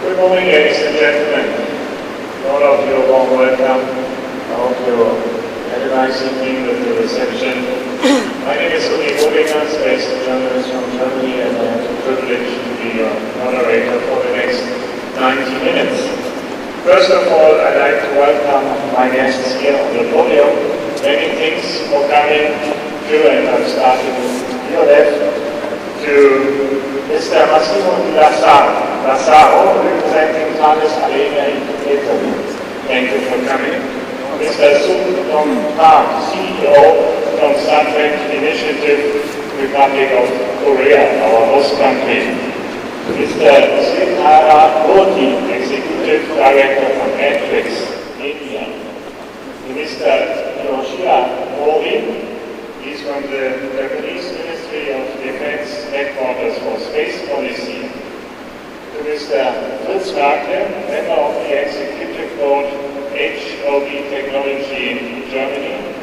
Good morning, ladies and gentlemen. All of you, a warm welcome. I hope you had a nice evening with the reception. My name is Sridhara, space journalist from Germany, and I have the privilege to be your moderator for the next 90 minutes. First of all, I'd like to welcome my guests here on the podium. Many things for coming to, and I'm starting with your left, to Mr. Massimo Lazzaro, representing Thales Alenia in Italy. Thank you for coming. Mr. Sung Dong Park, CEO from Star Trek Initiative, Republic of Korea, our host country. Mr. Sridhara Murthi, Executive Director from erkle, India. Mr. Yoshida Mori, he's from the Japanese Ministry of Defense Headquarters for Space Policy. To Mr. Fritz Wagner, member of the Executive Board HOB Technology in Germany.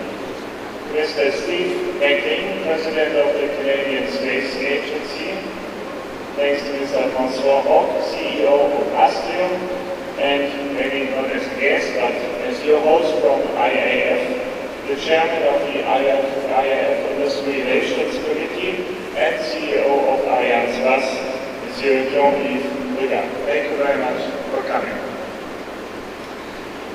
Mr. Steve MacLean, President of the Canadian Space Agency. Thanks to Mr. Francois Roch, CEO of Astrium, and maybe not as a guest, but as your host from IAF, the Chairman of the IAF Industry Relations Committee, and CEO of Alliance Bus, Monsieur Jean-Yves Brugger. Thank you very much for coming.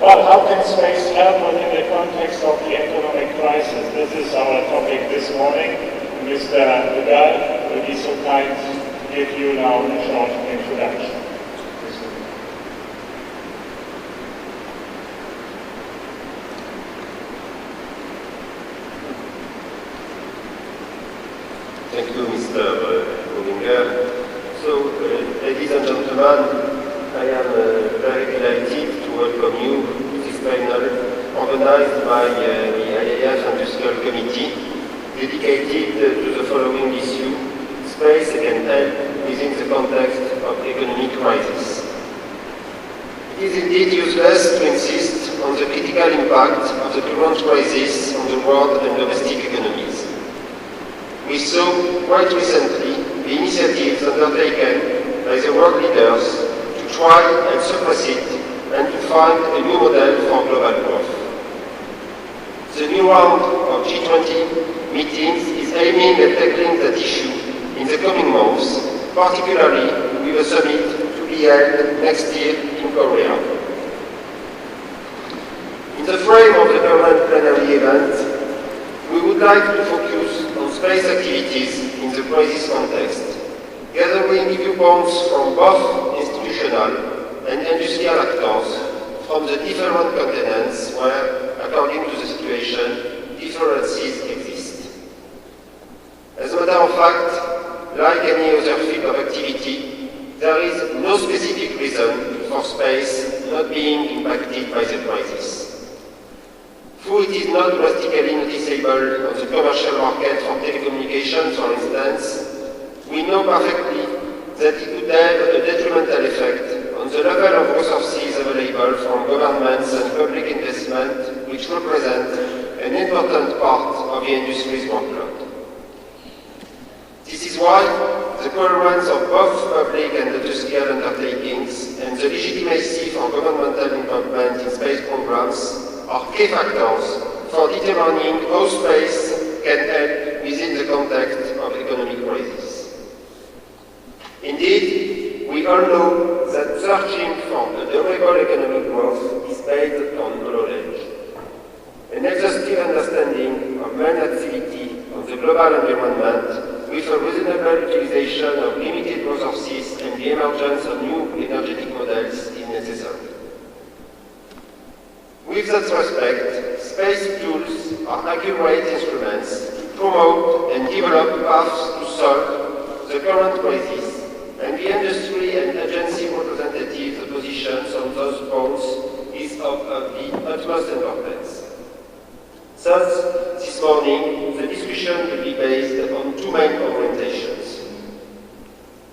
Well, how can space help within the context of the economic crisis? This is our topic this morning. Mr. Brugger will be so kind to give you now a short introduction. Thank you, Mr. Bollinger. So, ladies and gentlemen, I am very delighted to welcome you to this panel organized by the IAF Industrial Committee, dedicated to the following issue: space can help within the context of economic crisis. It is indeed useless to insist on the critical impact of the current crisis on the world and domestic economies. We saw quite recently the initiatives undertaken by the world leaders to try and suppress it and to find a new model for global growth. The new round of G20 meetings is aiming at tackling that issue in the coming months, particularly with a summit to be held next year in Korea. In the frame of the current plenary event, we would like to focus on space activities in the crisis context, gathering viewpoints from both institutional and industrial actors from the different continents where, according to the situation, differences exist. As a matter of fact, like any other field of activity, there is no specific reason for space not being impacted by the crisis. Though it is not drastically noticeable on the commercial market for telecommunications, for instance, we know perfectly that it would have a detrimental effect on the level of resources available from governments and public investment, which represent an important part of the industry's workload. This is why the coherence of both public and industrial undertakings and the legitimacy for governmental involvement in space programs are key factors for determining how space can help within the context of economic crisis. Indeed, we all know that searching for a durable economic growth is based on knowledge. An exhaustive understanding of main activity of the global environment with a reasonable utilization of limited resources and the emergence of new energetic models is necessary. With that respect, space tools are accurate instruments to promote and develop paths to solve the current crisis, and the industry and agency representatives' positions on those points is of the utmost importance. Thus, this morning, the discussion will be based on two main orientations.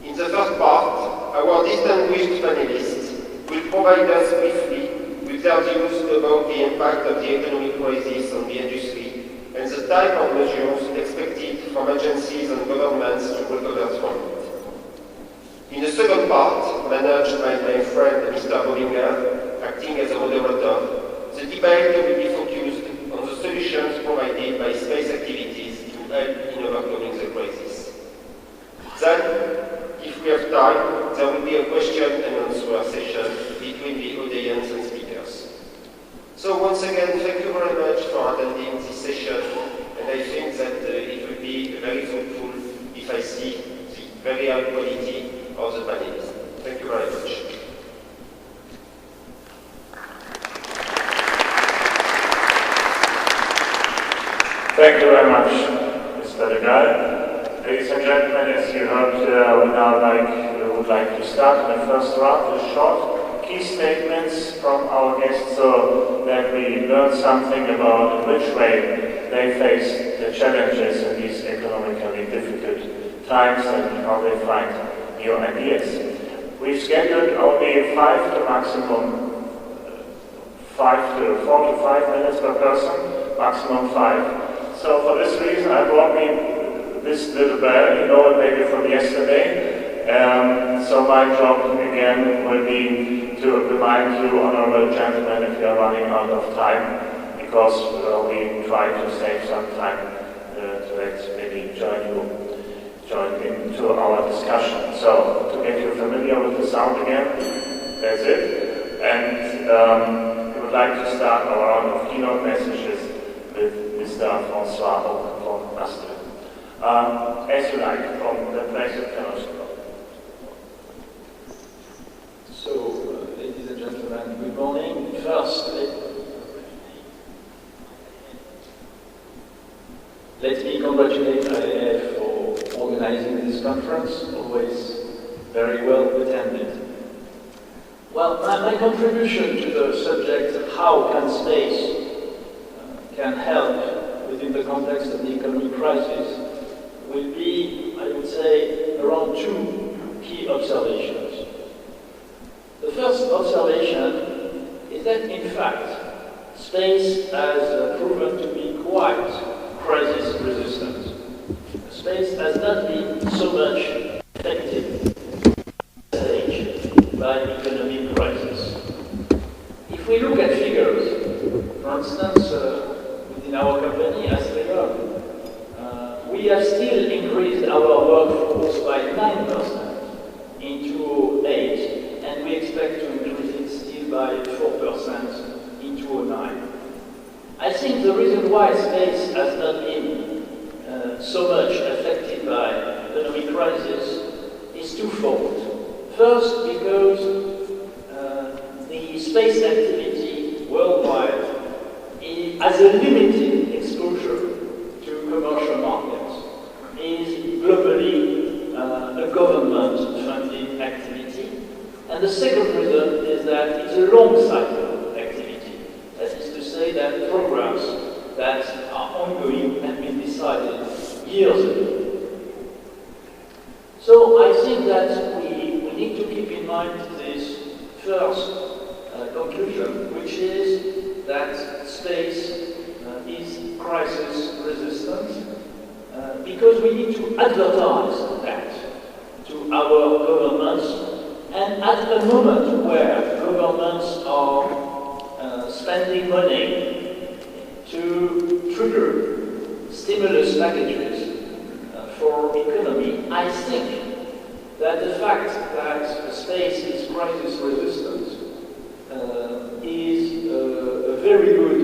In the first part, our distinguished panelists will provide us briefly with their views about the impact of the economic crisis on the industry and the type of measures expected from agencies and governments to recover from it. In the second part, managed launched by my friend Mr. Bollinger, acting as a moderator, the debate will be focused on the solutions provided by space activities to help in overcoming the crisis. Then, if we have time, there will be a question and answer session between the audience and speakers. So once again, thank you very much for attending this session, and I think that it will be very fruitful if I see the very high quality of the panelists. Thank you very much. Thank you very much, Mr. Daejeon. Ladies and gentlemen, as you heard, we would like to start the first round with short key statements from our guests so that we learn something about in which way they face the challenges in these economically difficult times and how they find new ideas. We've scheduled only 4 to 5 minutes per person, maximum 5. So for this reason, I brought me this little bell, you know it maybe from yesterday. So my job again will be to remind you, honorable gentlemen, if you are running out of time, because we try to save some time to let maybe join into our discussion. So to get you familiar with the sound again, that's it. And we would like to start our round of keynote messages with Mr. François von Astre. As you like, from the place of fellowship. So, ladies and gentlemen, good morning. First, let me congratulate IAF for organizing this conference, always very well attended. Well, my contribution to the subject of how can space can help within the context of the economic crisis will be, I would say, around 2 key observations. The first observation is that, in fact, space has proven to be quite crisis resistant. Space has not been so much affected by economic crisis. If we look at figures, for instance, within our company, Daejeon, we have still increased our workforce by 9% in 2008, and we expect to increase it still by 4% in 2009. I think the reason why space has not been so much affected by economic crisis is twofold. First, because the space activity worldwide has a limited exposure to commercial markets, is globally a government-funded activity. And the second reason is that it's a long cycle activity. That is to say that programs that are ongoing have been decided years ago. So I think that we need to keep in mind this first conclusion, which is that space is crisis resistant because we need to advertise that to our governments, and at a moment where governments are spending money to trigger stimulus packages for economy, I think that the fact that space is crisis resistant is a very good,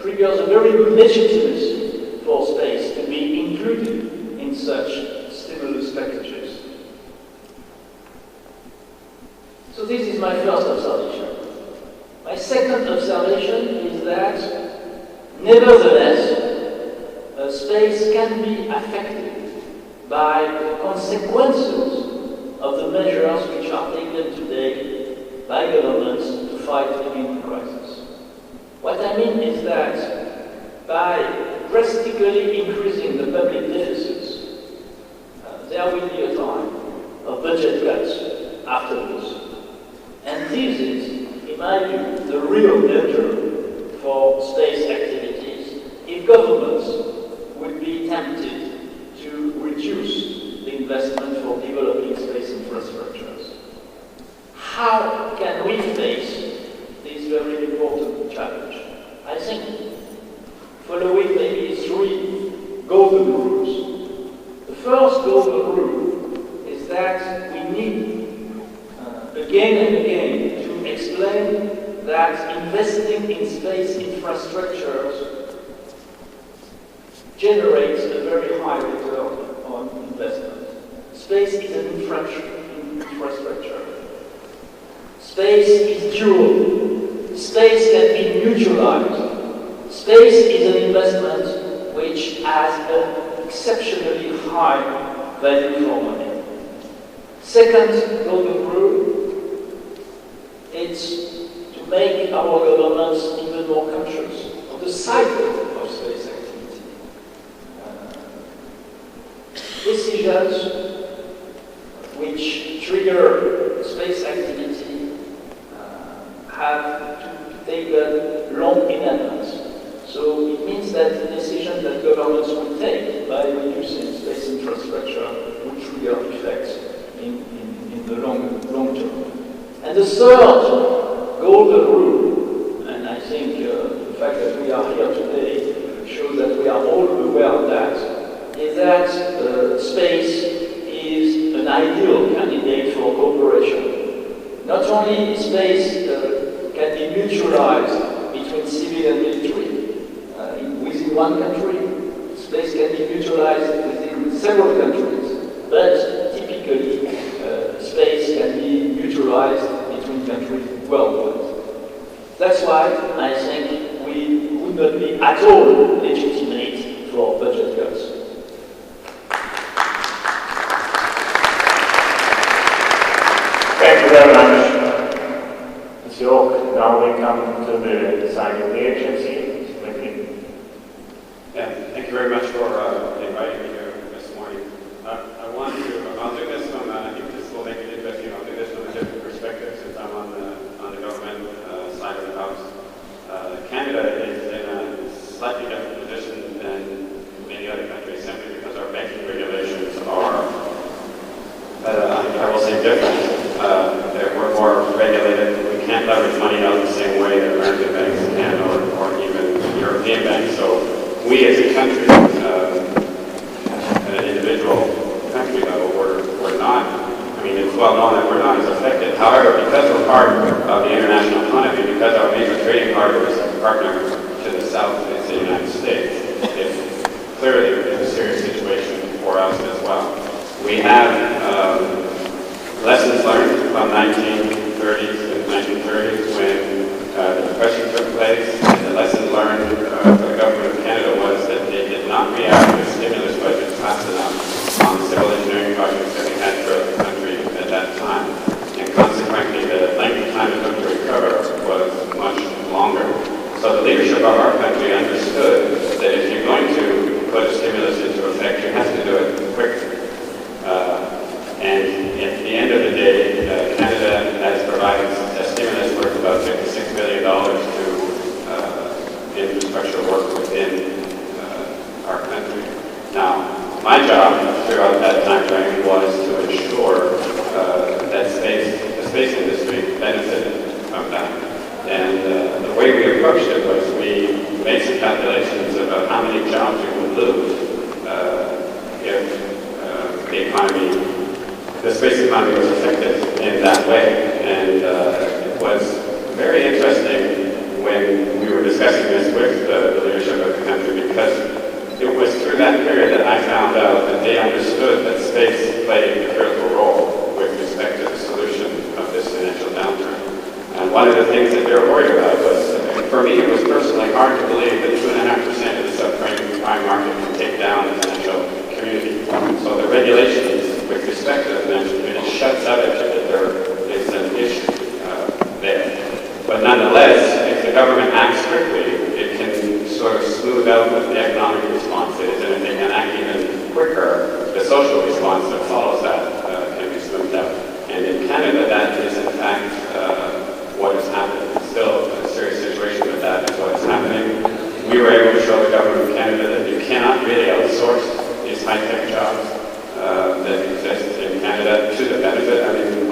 triggers a very good legitimacy for space to be included in such stimulus packages. So this is my first observation. My second observation is that, nevertheless, space can be affected by the consequences of the measures which are taken today by governments to fight against the crisis. What I mean is that by drastically increasing the public deficits, there will be a time of budget cuts afterwards. And this is, in my view, the real danger for space activities if governments would be tempted to reduce the investment for developing space infrastructures. how can we face this very important challenge? I think following maybe three golden rules. The first golden rule is that we need, again and again, to explain that investing in space infrastructures generates a very high return on investment. Space is an infrastructure. Space is dual. Space can be mutualized. Space is an investment which has an exceptionally high value for money. Second golden rule, it's to make our governments even more conscious of the cycle of space activity. Decisions which trigger space activity have to be taken long in advance. So it means that the decision that governments will take by reducing space infrastructure will trigger effects in the long term. And the third golden rule, and I think the fact that we are here today shows that we are all aware of that, is that space is an ideal candidate for cooperation. Not only space can be mutualized between civil and military within one country, space can be mutualized within several countries, but typically space can be mutualized between countries worldwide. That's why I think we would not be at all legitimate for budget cuts. Thank you very much, Ms. York. Now we come to the side of the agency, MacLean. Yeah, thank you very much for inviting me here this morning. I'll do this from, I think this will make it interesting, I'll do this from a different perspective since I'm on the government side of the house. Canada is in a slightly different position than many other countries simply because our banking regulations are, I will say, different. We're more regulated. We can't leverage money out the same way that American banks can or even European banks. So we as a country, at an individual country level, we're not, I mean, it's well known that we're not as affected. However, because we're part of the international economy, because our major trading partner to the south is the United States, it clearly is a serious situation for us as well. We have lessons learned from 1930s and 1930s when the Depression took place, and the lesson learned for the government of Canada was that they did not react with stimulus budgets fast enough on civil engineering projects that we had throughout the country at that time. And consequently, the length of time it took to recover was much longer. So the leadership of our country understood that if you're going to put a stimulus into effect, you have to do it quickly. And at the end of the day, Canada has provided a stimulus worth about $56 billion to infrastructure work within our country. Now, my job throughout that time frame was to ensure that the space industry benefited from that. And the way we approached it was we made some calculations about how many jobs we would lose if the space economy was affected in that way. And it was very interesting when we were discussing this with the leadership of the country, because it was through that period that I found out that they understood that space played a critical role with respect to the solution of this financial downturn. And one of the things that they were worried about was, for me, it was personally hard to believe that 2.5% of the subprime market can take down the financial community. So the regulations with respect to the financial community shuts out it that there is an issue there. But nonetheless, if the government acts quickly, it can sort of smooth out what the economic response is, and if they can act even quicker, the social response that follows that can be smoothed out. And in Canada, that is in fact what has happened. Still a serious situation with that is what is happening. We were able to show the government of Canada that you cannot really outsource these high-tech jobs that exist in Canada to the benefit. I mean,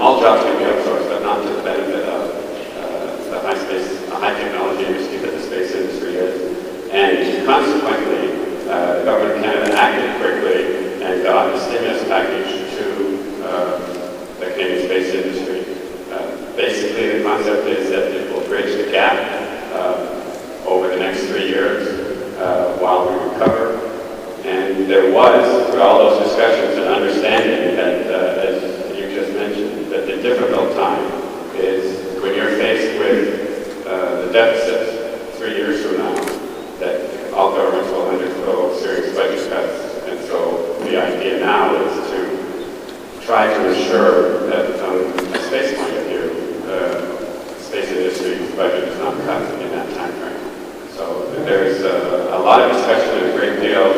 the difficult time is when you're faced with the deficit 3 years from now, that all governments will undergo serious budget cuts. And so the idea now is to try to ensure that from a space point of view, the space industry's budget is not cut in that time frame. So there's a lot of discussion and a great deal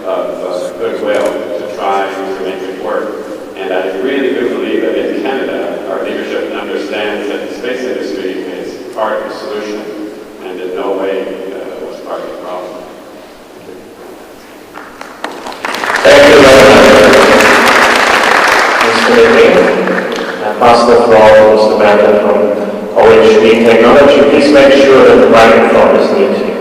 of goodwill to try to make it work. And I really do believe that in Canada, our leadership understands that the space industry is part of the solution and in no way was part of the problem. Thank you very much, Mr. Murthi. I pass the floor to Mr. Bander from OHB Technology. Please make sure that the microphone is near to you.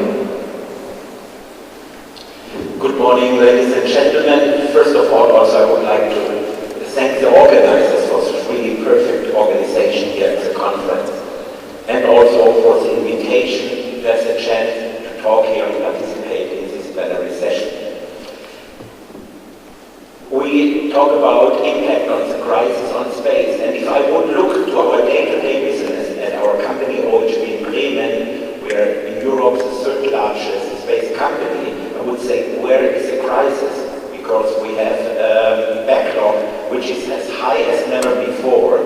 Good morning, ladies and gentlemen. First of all, also I would like to thank the organizers for this really perfect organization here at the conference, and also for the invitation to have the chance to talk here and participate in this plenary session. We talk about impact on the crisis on space, and if I would look to our day-to-day business at our company OHB in Bremen, we are in Europe the third largest space company, I would say, where is the crisis? Because we have a backlog which is as high as never before.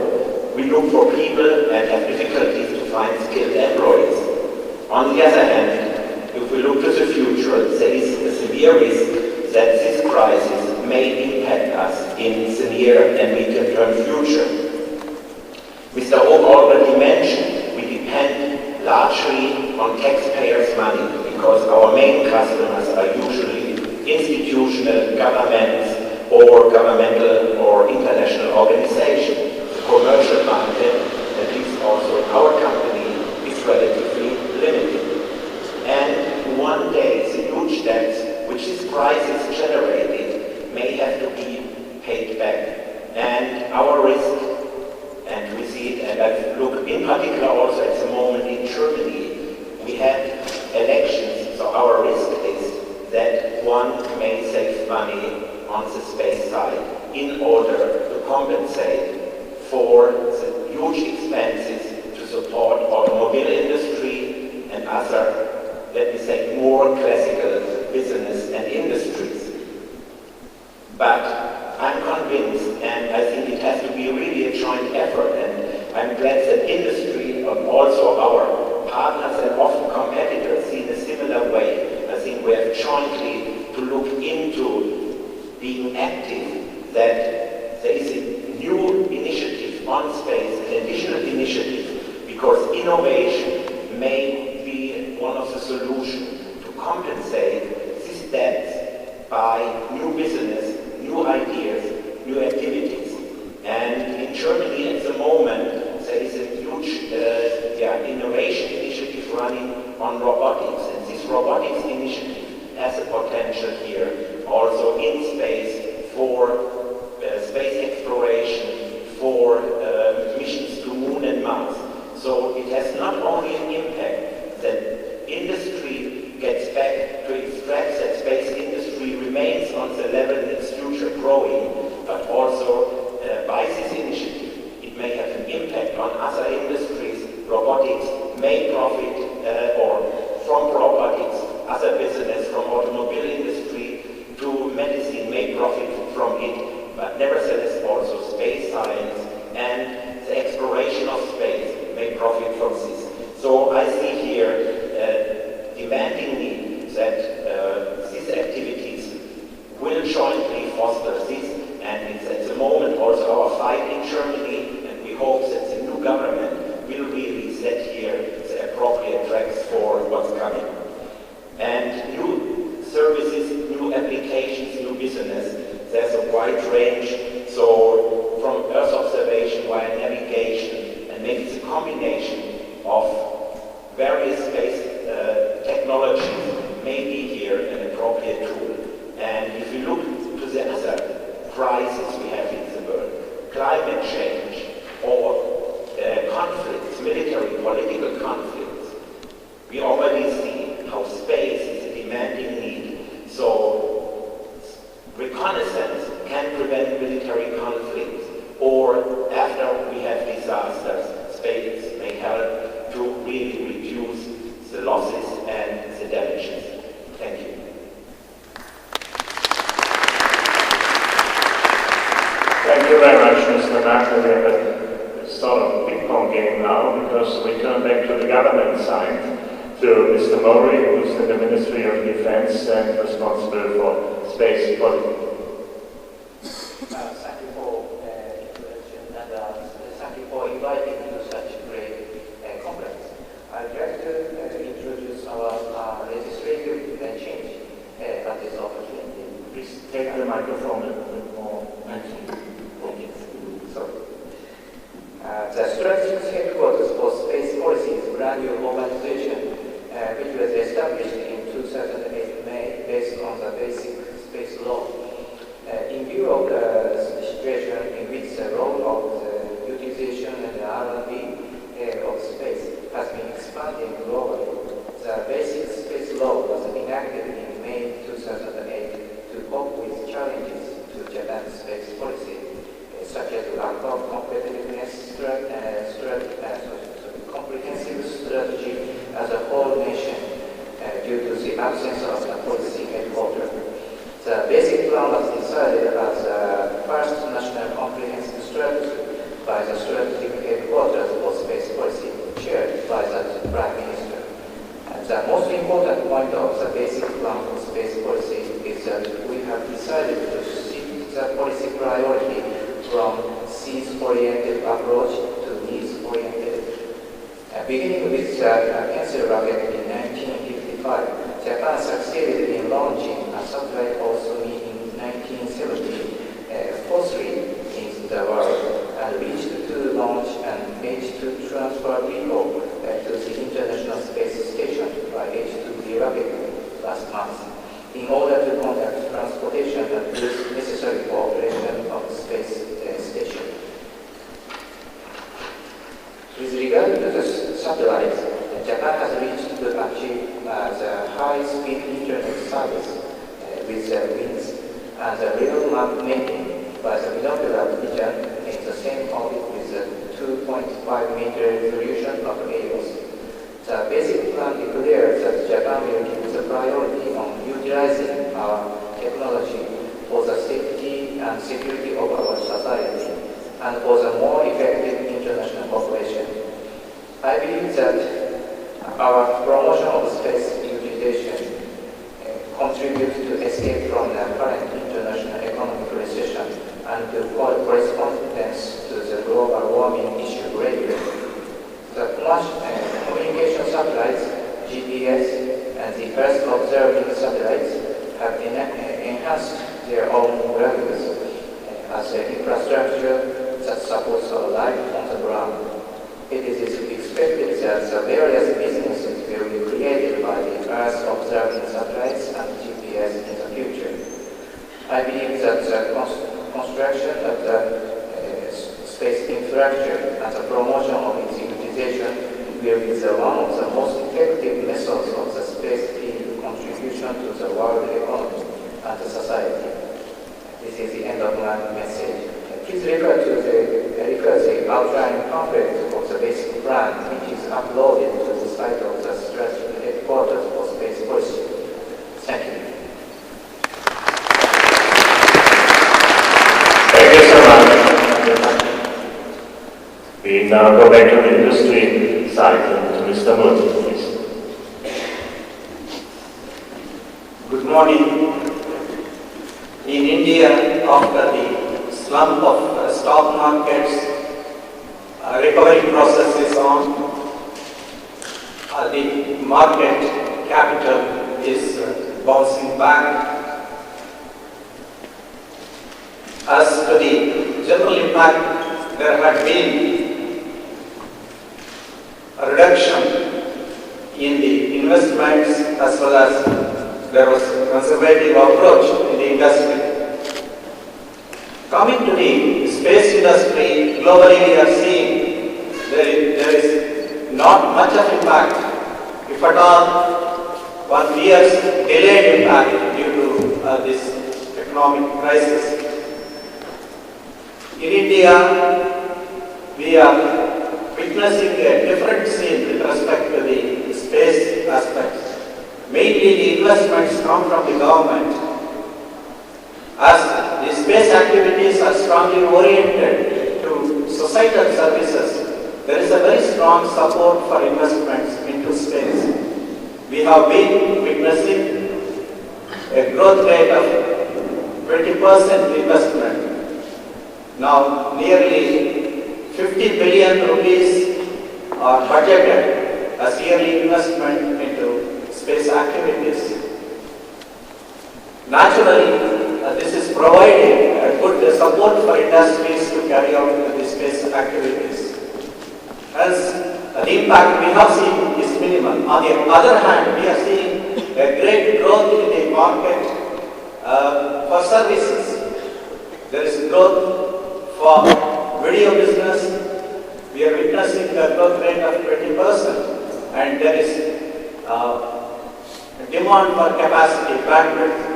We look for people and have difficulties to find skilled employees. On the other hand, if we look to the future, there is a severe risk that this crisis may impact us in the near and medium-term future. Mr. Oak already mentioned we depend largely on taxpayers' money because our main customers are usually institutional, governments, or governmental or international organizations. The commercial market, at least also in our company, is relatively limited. And one day the huge debts which this crisis generated may have to be paid back. And our risk, and we see it, and I look in particular also at the moment in Germany, we had elections, so our risk is that one may save money on the space side in order to compensate for the huge expenses to support automobile industry and other, let me say, more classical business and industries. But I'm convinced, and I think it has to be really a joint effort, and I'm glad that industry and also our partners and often competitors see in a similar way. I think we have jointly to look into being active, that there is a new initiative on space, an additional initiative, because innovation may be one of the solutions to compensate these debts by new business, new ideas, new activities. And in Germany at the moment, there is a huge innovation initiative running on robotics, and this robotics initiative has a potential here also in space for space exploration, for missions to Moon and Mars. So it has not only an impact that industry gets back to extract that space industry remains on the level in its future growing, but also by this initiative it may have an impact on other industries. Robotics may profit or from robotics, other business from automobile industry to medicine may profit from it, but nevertheless also space science and the exploration of space may profit from this. So I see here demanding need that these activities will jointly foster this, and it's at the moment also our fight in Germany, and we hope that the new government will really set here the appropriate tracks for partners, we turn back to the government side, to Mr. Mori, who's in the Ministry of Defense and responsible for space policy. Thank you for introduction and thank you for inviting me to such a great conference. I'd like to introduce our legislative change at this opportunity. Please take the microphone a little bit more. Thank you. So, the strategic headquarters for space policy is a brand new organization which was established in 2008 May based on the basic space law. In view of the situation in which the role of the utilization and the R&D of space has been expanding globally, the basic space law was enacted in May 2008 to cope with challenges to Japan's space policy, such as lack of competitiveness, comprehensive strategy as a whole nation due to the absence of the policy headquarters. The basic plan was decided as the first national comprehensive strategy by the strategic headquarters for space policy, chaired by the Prime Minister. And the most important point of the basic plan for space policy is that we have decided to shift the policy priority from seas-oriented approach to needs-oriented. Beginning with the pencil rocket in 1955, Japan succeeded in launching a satellite Osumi in 1970, fourthly in the world, and reached to launch an H-2 transfer vehicle to the International Space Station by H-2B rocket last month, in order to conduct transportation and use necessary for operation of the space station. With regard to the satellites, Japan has reached to achieve the high-speed internet service with the winds and the real map making by the binocular vision in the same orbit with the 2.5-meter resolution of AOS. The basic plan declares that Japan will give the priority on utilizing our technology for the safety and security of our society and for the more effective international cooperation. I believe that our promotion of space utilization contributes to escape from the current international economic recession and to correspondence to the global warming issue greatly. The communication satellites, GPS, and the Earth observing satellites have enhanced their own values as an infrastructure that supports our life on the ground. It is expected that the various businesses will be created by the Earth observing satellites and GPS in the future. I believe that the construction of the space infrastructure and the promotion of its utilization will be one of the most effective methods of the space field contribution to the world economy and the society. This is the end of my message. Please refer to the outline pamphlet of the basic plan, which is uploaded to the site of the strategic headquarters for space policy. Thank you. Thank you so much. We now go back to the industry side and to Mr. Murthi, please. Good morning. In India, after the slump of stock markets, recovery process is on. The market capital is bouncing back. As to the general impact, there had been a reduction in the investments as well as there was a conservative approach in the industry. Coming to the space industry, globally we are seeing there is not much of impact. If at all, one fears delayed impact due to this economic crisis. In India, we are witnessing a different scene with respect to the space aspects. Mainly the investments come from the government. As the space activities are strongly oriented to societal services, there is a very strong support for investments into space. We have been witnessing a growth rate of 20% investment. Now, nearly 50 billion rupees are budgeted as yearly investment into space activities. Naturally, this is providing a good support for industries to carry out the space activities. As the impact we have seen is minimal. On the other hand, we are seeing a great growth in the market for services. There is growth for video business. We are witnessing a growth rate of 20%, and there is demand for capacity, bandwidth.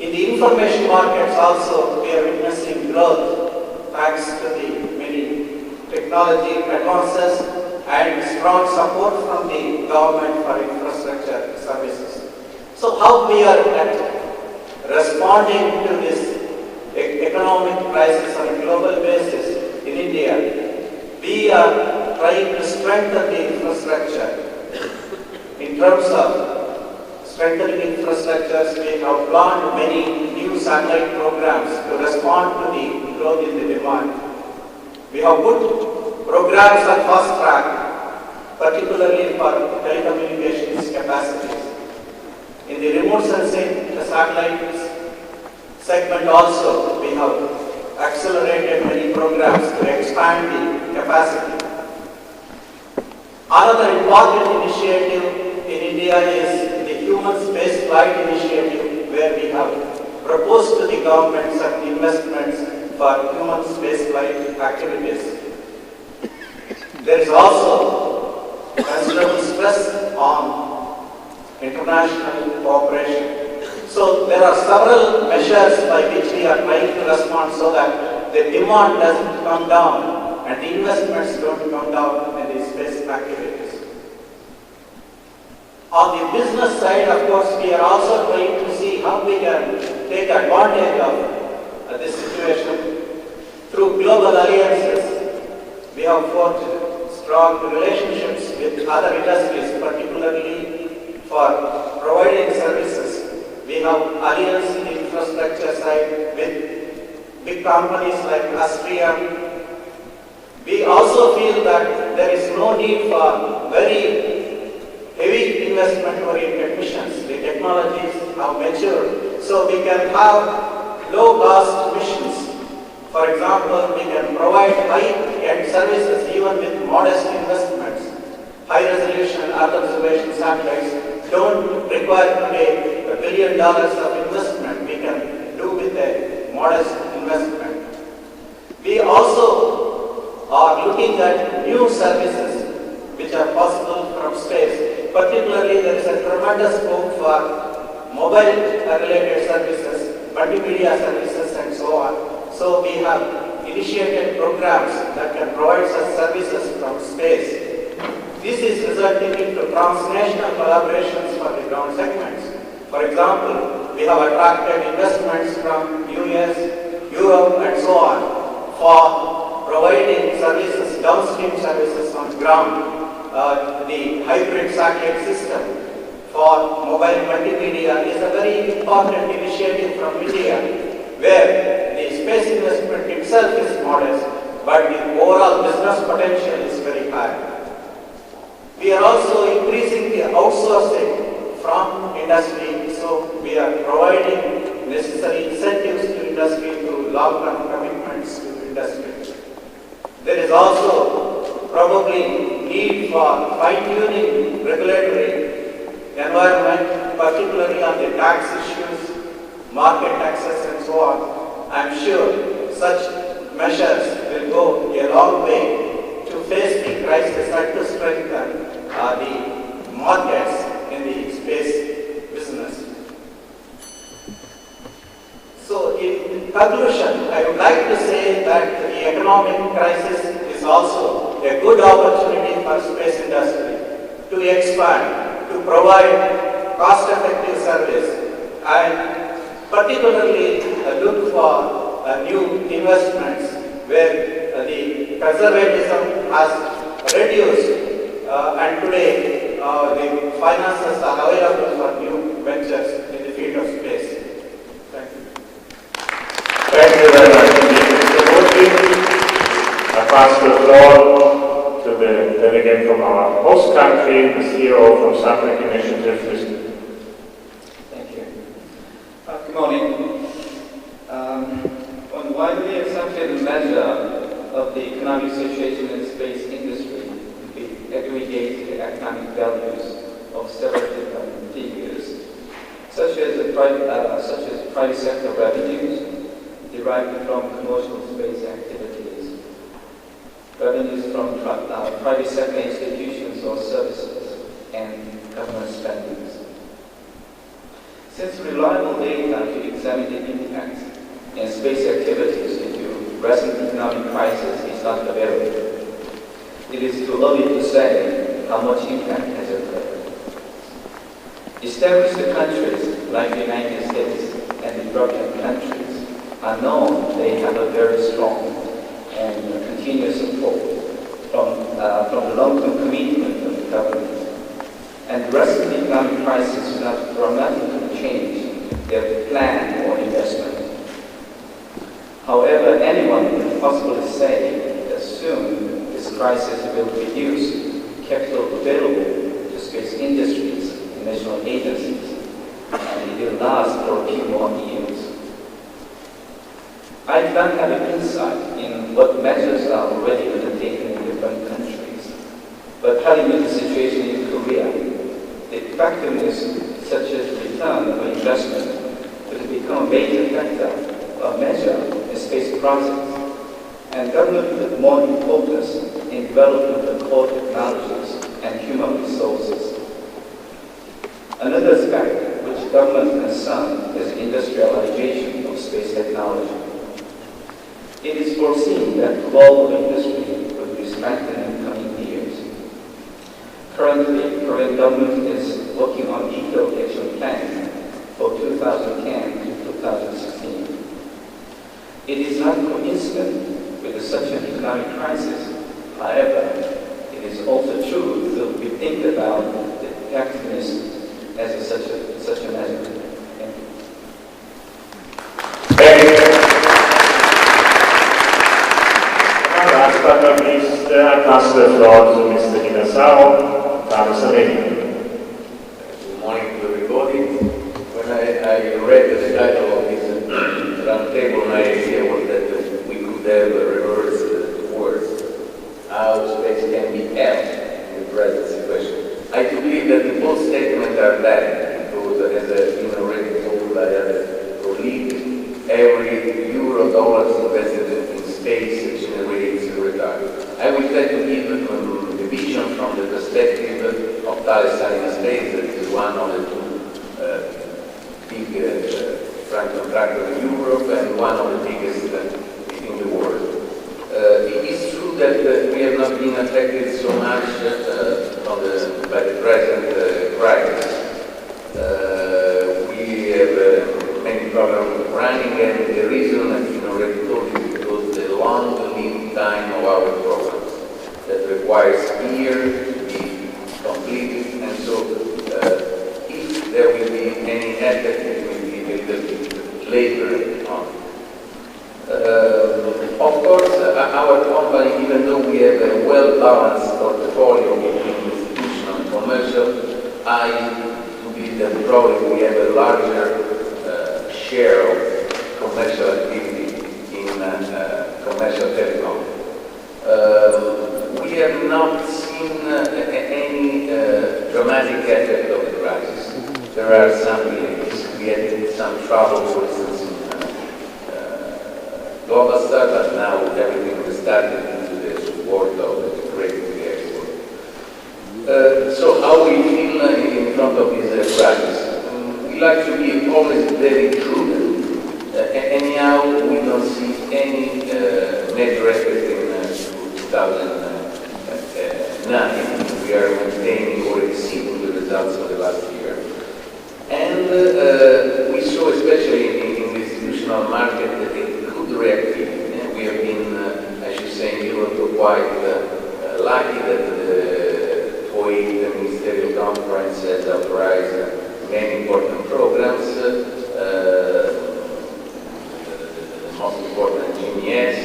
In the information markets also, we are witnessing growth thanks to the many technology advances and strong support from the government for infrastructure services. So how we are responding to this economic crisis on a global basis in India? We are trying to strengthen the infrastructure. In terms of strengthening infrastructures, we have planned many new satellite programs to respond to the growth in the demand. We have put programs on fast track, particularly for telecommunications capacities. In the remote sensing, the satellites segment also, we have accelerated many programs to expand the capacity. Another important initiative in India is the Human Space Flight Initiative, where we have proposed to the government some investments for human space flight activities. There is also considerable stress on international cooperation. So there are several measures by which we are trying to respond so that the demand doesn't come down and the investments don't come down in the space activities. On the business side, of course, we are also trying to see how we can take advantage of this situation. Through global alliances, we have forged strong relationships with other industries, particularly for providing services. We have alliance in the infrastructure side with big companies like Austria. We also feel that there is no need for very heavy investment-oriented missions. The technologies have matured, so we can have low-cost missions. For example, we can provide high-end services even with modest investments. High-resolution Earth observation satellites don't require today $1 billion of investment. We can do with a modest investment. We also are looking at new services which are possible from space. Particularly, there is a tremendous scope for mobile-related services, multimedia services, and so on. So we have initiated programs that can provide such services from space. This is resulting into transnational collaborations for the ground segments. For example, we have attracted investments from US, Europe, and so on for providing services, downstream services on ground. The hybrid satellite system for mobile multimedia is a very important initiative from India, where the space investment itself is modest, but the overall business potential is very high. We are also increasing the outsourcing from industry, so we are providing necessary incentives to industry through long-term commitments to industry. There is also probably need for fine-tuning regulatory environment, particularly on the tax issues, market taxes, and so on. I am sure such measures will go a long way to face the crisis and to strengthen the markets in the space business. So in conclusion, I would like to say that the economic crisis is also a good opportunity for space industry to expand, to provide cost-effective service, and particularly look for new investments where the conservatism has reduced, and today the finances are available for new ventures in the field of space. Thank you. Thank you very much, Mr. Murthi. I pass the floor to the delegate from our host country, the CEO from Subtech Initiative. Thank you. Good morning. One widely accepted measure of the economic situation in the space industry, the aggregated economic values of several different figures, such as private sector revenues derived from commercial space activities, revenues from private sector institutions or services, and government spendings. Since reliable data to examine the impact and space activities due to present economic crisis is not available, it is too early to say how much impact has occurred. Established countries like the United States and the European countries are known they have a very strong and continuous support from the long-term commitment of the government. And the rest of the economic crisis will not dramatically change their plan or investment. However, anyone can possibly say that soon this crisis will reduce capital available to space industries and national agencies, and it will last for a few more years. I do not have an insight in what measures are already undertaken in different countries, but telling you the situation in Korea, the effectiveness such as return on investment will become a major factor or measure in space projects, and government put more importance in development of core technologies and human resources. Another aspect which government concerns is industrialization of space technology. It is foreseen that global industry will be strengthened in coming years. Currently, Korean government is working on detailed action plan for 2010 to 2016. It is not coincident with such an economic crisis. However, it is also true that we think about the effectiveness as such a measure. Thank you. Last but not least, I pass the floor to Mr. Hidasao, Tanzania. Good morning to everybody. When I read the title of this roundtable, my idea was that we could have reversed words, how space can be held in the present situation. I do believe that both statements are valid, because as has been already told by other colleagues, every euro dollars invested in space generates return. I will try to give the vision from the perspective of Thales Alenia Space, that is one of the two big prime contractors in Europe and one of the biggest in the world. It is true that we have not been affected so much by the present crisis. We have many programs running, and the reason has been already told you, because the long lead time of our programs that requires years to be completed, and so if there will be any effect, it will be a little bit later on. Of course, our company, even though we have a well-balanced portfolio between institutional and commercial, I believe that probably we have a larger share of commercial activity in commercial telecom. We have not seen any dramatic effect of the crisis. There are some delays. We had some trouble, for instance, in Globalstar, but now everything is started into the support of the great export. So how we feel in front of this crisis? We like to be always very prudent. Anyhow, we don't see any major effect in 2009. We are maintaining or exceeding the results of the last year. And we saw, especially in the institutional market, that it could reactivity. And we have been, I should say, in Europe quite lucky that the 2008 Ministerial Conference has authorized many important programs. The most important GMS.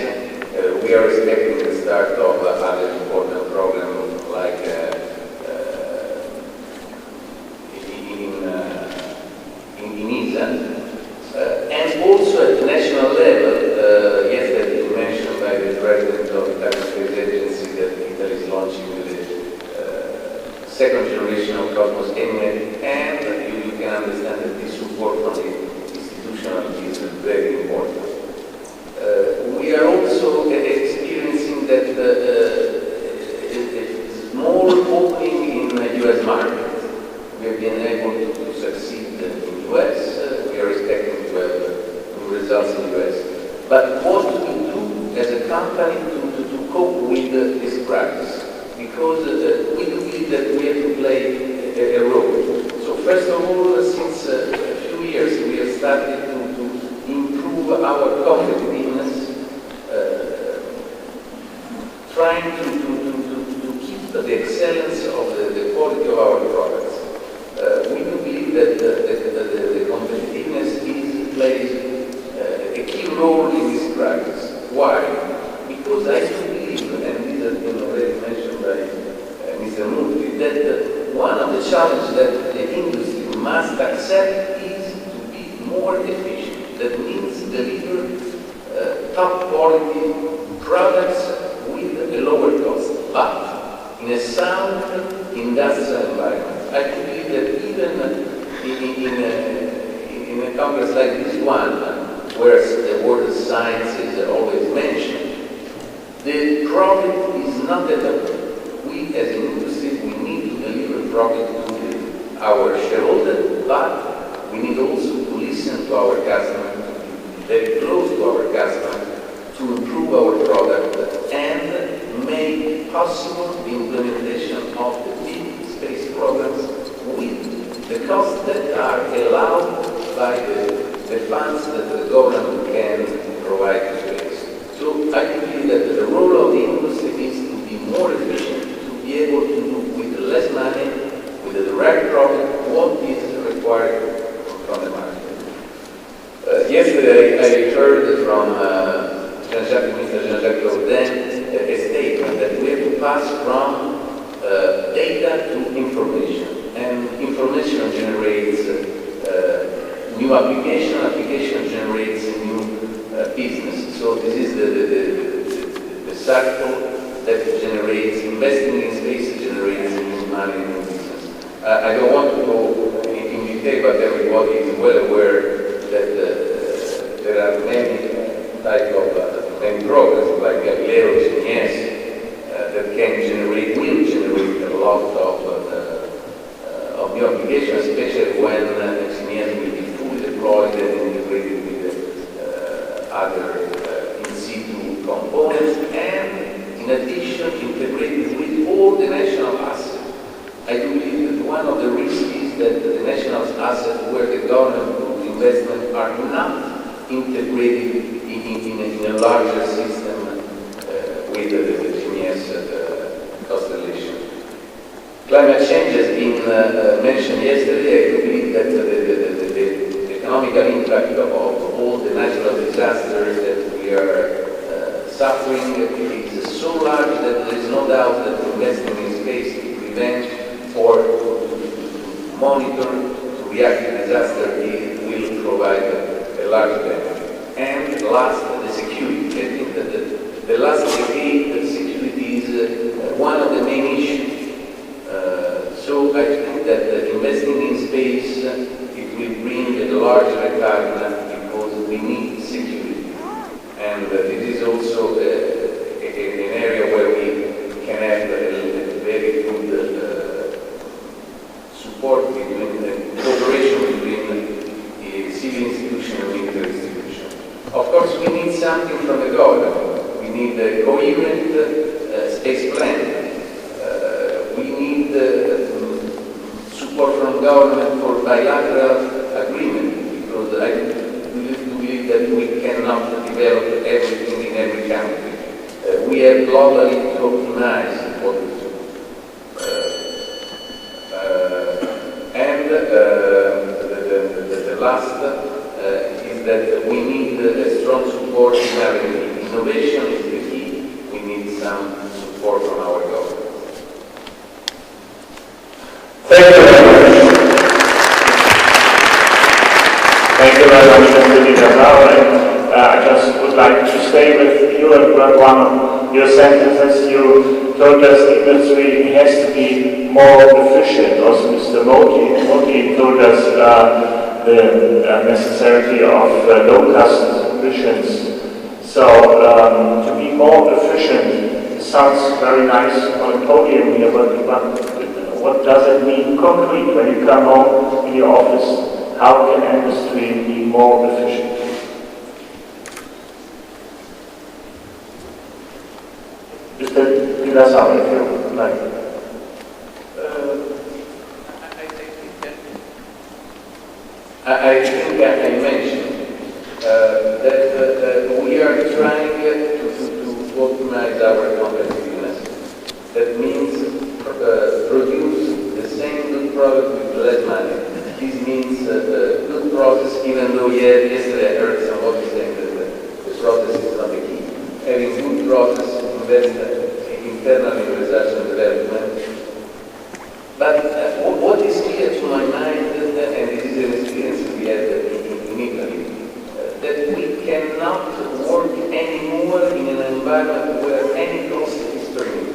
We are expecting the start of other important programs like in ISA. And also at the national level, yesterday mentioned by the President of the Italian Space Agency that Italy is launching the second generation of Cosmos Element, and you can understand that the support from the institutional is very important. We are also experiencing that a small opening in the US market. We have been able to succeed in the US. We are expecting to have new results in the US. But what do we do as a company to cope with this practice? Because we believe that we have to play a role. So first of all, since a few years, we have started to improve our competitiveness, trying to keep the excellence of the quality of our products. We do believe that the competitiveness plays a key role in this practice. Why? Because I do believe, and this has been already mentioned by Mr. Murthi, that one of the challenges that the industry must accept is to be more efficient. That means deliver top quality products with a lower cost, but in a sound industrial environment. I believe that even in a congress like this one, where the word science is always mentioned, the profit is not that we as an industry, we need to deliver profit to our shareholders, but we need also to listen to our customers, to be very close to our customers, to improve our product and make possible the implementation of the big space programs with the costs that are allowed by the funds that the government can provide to space. So I believe that the role of the industry is to be more efficient, to be able to do with less money, with the right profit, what is required from the market. Yesterday I heard from Mr. Jean-Jacques Laudin a statement that we have to pass from data to information, and information generates new application generates new business. So this is the cycle that generates, investing in space generates new money and new business. I don't want to go in detail, but everybody is well aware that there are many types of many programs like MacLean, GMS, that will generate a lot of new applications, especially when GMS will be fully deployed and integrated with other in situ components, and in addition integrated with all the national assets. I do believe that one of the risks is that the national assets where the government investment are not integrated in a larger system with the GMS constellation. Climate change has been mentioned yesterday. I believe that the economical impact of all the natural disasters that we are suffering is so large that there is no doubt that investing in space to prevent or to monitor, to react to disaster will provide a large benefit. And last, the security. I think that the last decade, the security is one of the main issues. So I think that investing in space, it will bring a large return because we need security. And this is also an area where we can have a very good support between the cooperation between the civil institution and military institution. Of course, we need something from the government. We need a coherent space plan. We need support from government for bilateral agreement, because I believe that we cannot develop everything in every country. We have globally Thank you very much. Thank you very much, Mr. Sridhara. I just would like to stay with you and one of your sentences. You told us the industry has to be more efficient. Also, Mr. Murthi told us the necessity of low-cost emissions. So, to be more efficient sounds very nice on the podium here, but what does it mean concrete when you come home in your office? How can industry be more efficient? Mr. Sridhara, if you would like. I think I mentioned that we are trying to optimize our competitiveness. That means produce the same good product with less money. This means good process, even though yesterday I heard somebody saying that the process is not the key. Having good process, invest internally in research and development. But what is clear to my mind, and this is an experience we had in Italy, that we cannot work anymore in an environment where any cost is permitted.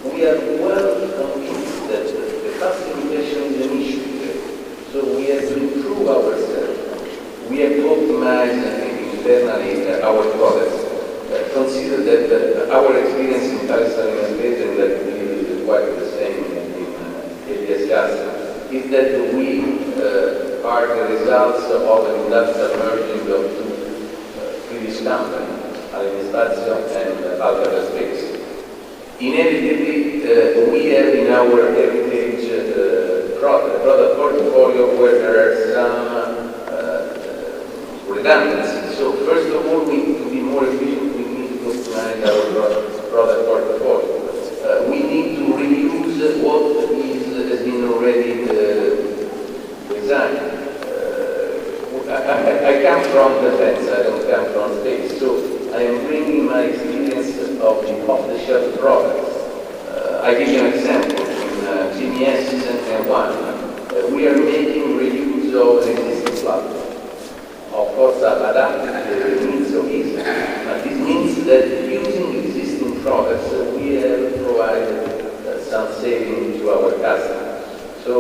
We are well convinced that the cost limitation is an issue today. So we have to improve ourselves. We have to optimize internally our products. Consider that our experience in Palestine and Daejeon, that is quite the same is that we are the results of an industrial merging of two previous companies, Spazio and Alcatraz Space. Inevitably, we have in our heritage product portfolio where there are some redundancies. So first of all, we need to be more efficient. We need to optimize our product portfolio. We need to reuse what has been already designed. I come from defense, I don't come from space, so I am bringing my experience of off-the-shelf products. I give you an example. In GMS Season 1, we are making reuse of an existing platform. Of course, adapted to the needs of business, but this means that using existing products, we have provided some saving to our customers. So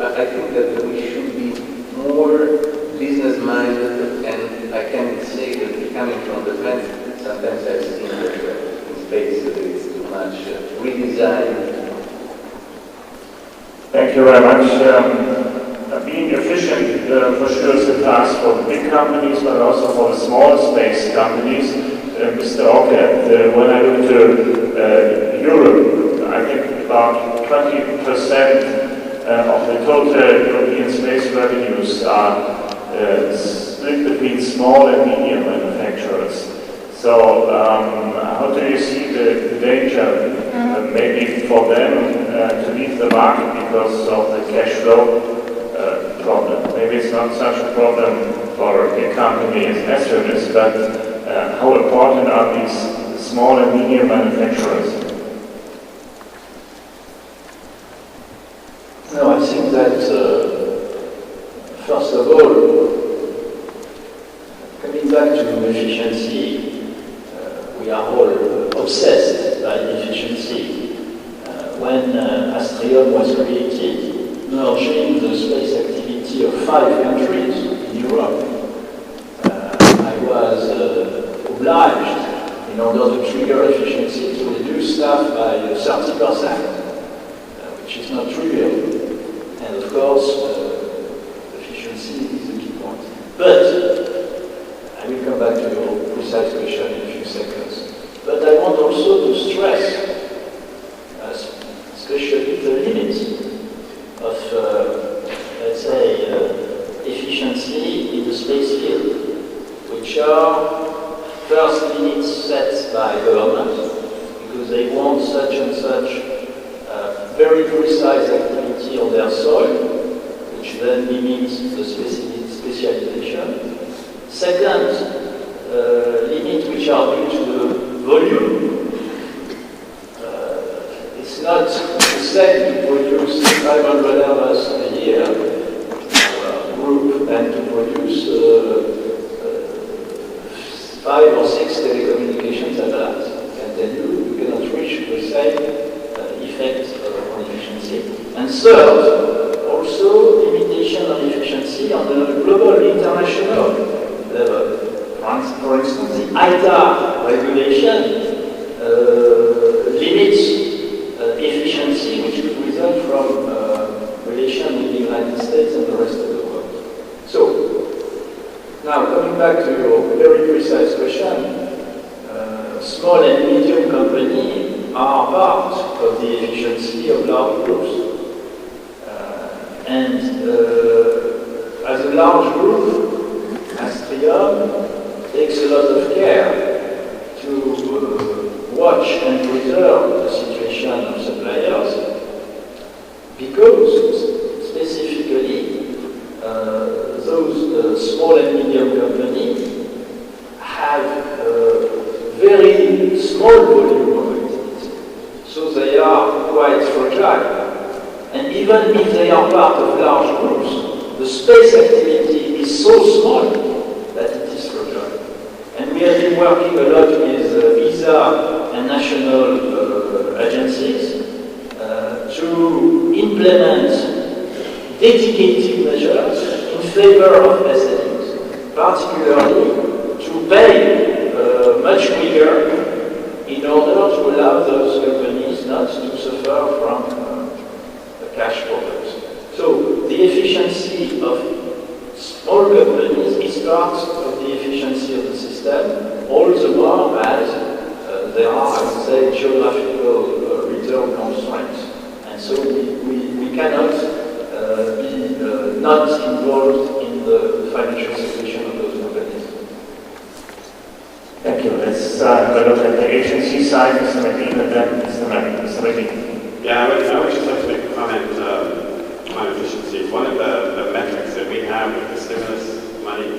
I think that we should be more business-minded, and I can say that coming from defense, sometimes I've seen that in space there is too much redesign. Thank you very much. Being efficient for sure is a task for the big companies, but also for the small space companies. Mr. Erkle, when I look to Europe, I think about 20% of the total European space revenues are split between small and medium manufacturers. So how do you see the danger maybe for them to leave the market because of the cash flow problem? Maybe it's not such a problem for a big company as Astronautics, but how important are these small and medium manufacturers? No, I think that first of all, coming back to efficiency, we are all obsessed by efficiency. When Daejeon was created, merging the space activity of 5 countries in Europe, I was obliged, in order to trigger efficiency, to reduce staff by 30%, which is not trivial. And of course, efficiency is the key point. But I will come back to your precise question in a few seconds. But I want also to stress, especially the limits of, let's say, efficiency in the space field, which are first limits set by government, because they want such and such very precise activity on their soil, which then limits the specialization. Second, limits which are due to the volume. It's it's not the same to produce 500 Airbus a year group than to produce 5 or 6 telecommunication satellites. I can tell you, you cannot reach the same effect on efficiency. And third, also limitation of efficiency on the global international level. For instance, the ITAR regulation limits efficiency which could result from relation with the United States and the rest of the world. So, now coming back to your very precise question, small and medium companies are part of the efficiency of large groups. And as a large group, Astrium takes a lot of care to watch and preserve the situation of suppliers because specifically those small and medium companies have very small volume of activity. So they are quite fragile. And even if they are part of large groups, the space activity is so small that it is fragile. And we have been working a lot with ESA and national agencies to implement dedicated measures in favor of SMEs, particularly to pay much quicker in order to allow those companies not to suffer from cash problems. So the efficiency of small companies is part of the efficiency of the system, all the more as there are, I would say, geographical return constraints. And so we cannot be not involved in the financial situation of those companies. Thank you. Let's have a look at the agency side, Mr. MacLean, and then Mr. MacLean. Yeah, I would just like to make a comment on efficiency. One of the metrics that we have with the stimulus money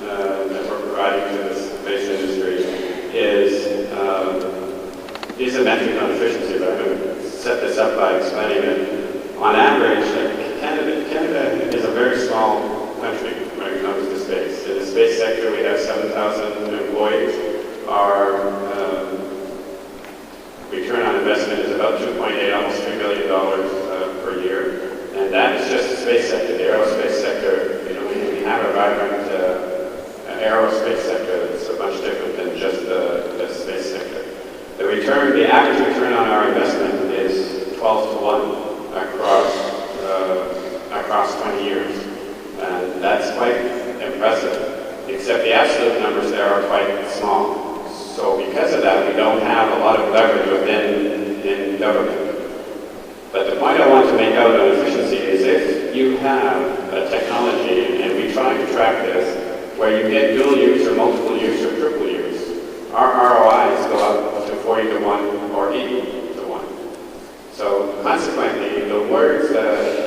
that we're providing to the space industry is a metric on efficiency, but I'm going to set this up by explaining that on average, Canada is a very small country when it comes to space. In the space sector, we have 7,000 employees. Our return on investment is about 2.8, almost $3 billion per year. And that is just the space sector. The aerospace sector, we have a vibrant aerospace sector that's a bunch different than just the space sector. The average return on our investment is 12 to 1 across 20 years. And that's quite impressive, except the absolute numbers there are quite small. So because of that, we don't have a lot of leverage within government. But the point I want to make out on efficiency is if you have a technology, and we try to track this, where you get dual use or multiple use or triple use, our ROIs go up to 40 to 1 or 80 to 1. So consequently, the words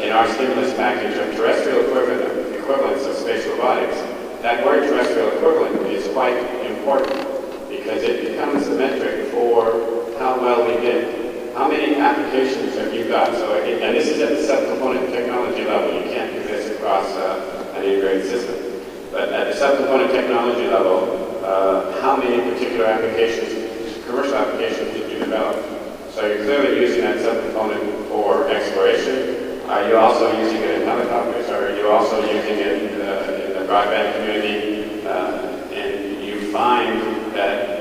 in our stimulus package of terrestrial equivalence of space robotics, that word terrestrial equivalent is quite important because it becomes a metric for how well we did. How many applications have you got? So, and this is at the subcomponent technology level. You can't do this across an integrated system. But at the subcomponent technology level, how many particular applications, commercial applications did you develop? So you're clearly using that subcomponent for exploration. Are you also using it in helicopters? Or are you also using it in the broadband community? And you find that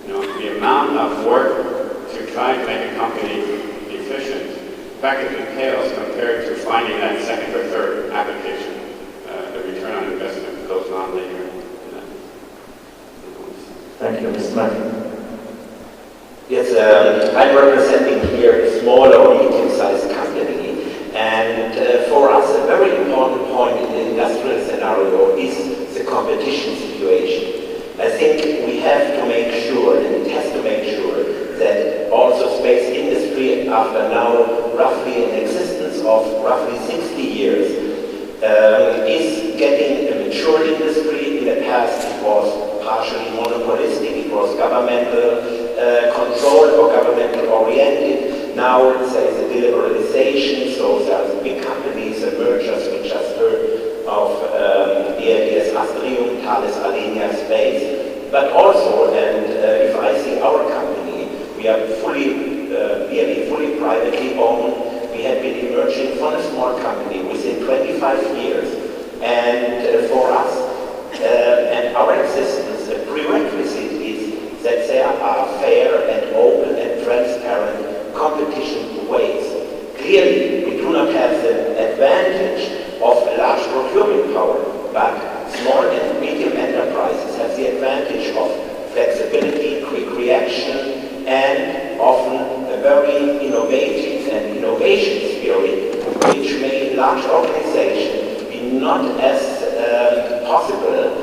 the amount of work to try to make a company efficient practically pales compared to finding that second or third application. The return on investment goes on later. Thank you, Mr. Murthi. Yes, I'm representing here a small or medium-sized company, and for us a very important point in the industrial scenario is the competition situation. I think we have to make sure, and it has to make sure, that also space industry, after now roughly an existence of roughly 60 years, is getting a mature industry. In the past it was partially monopolistic, it was governmental controlled or governmental oriented. Now there is a deliberalization, so there's big companies, mergers. We just heard of ERDS Astrium, Thales Alenia Space. But also, and if I see our company, we are nearly fully privately owned. We have been emerging from a small company within 25 years. And for us, and our existence, the prerequisite is that there are fair and open and transparent competition ways. Clearly, we do not have the advantage of large procurement power, but small and medium enterprises have the advantage of flexibility, quick reaction, and often a very innovative and innovation spirit, which made large organizations be not as possible.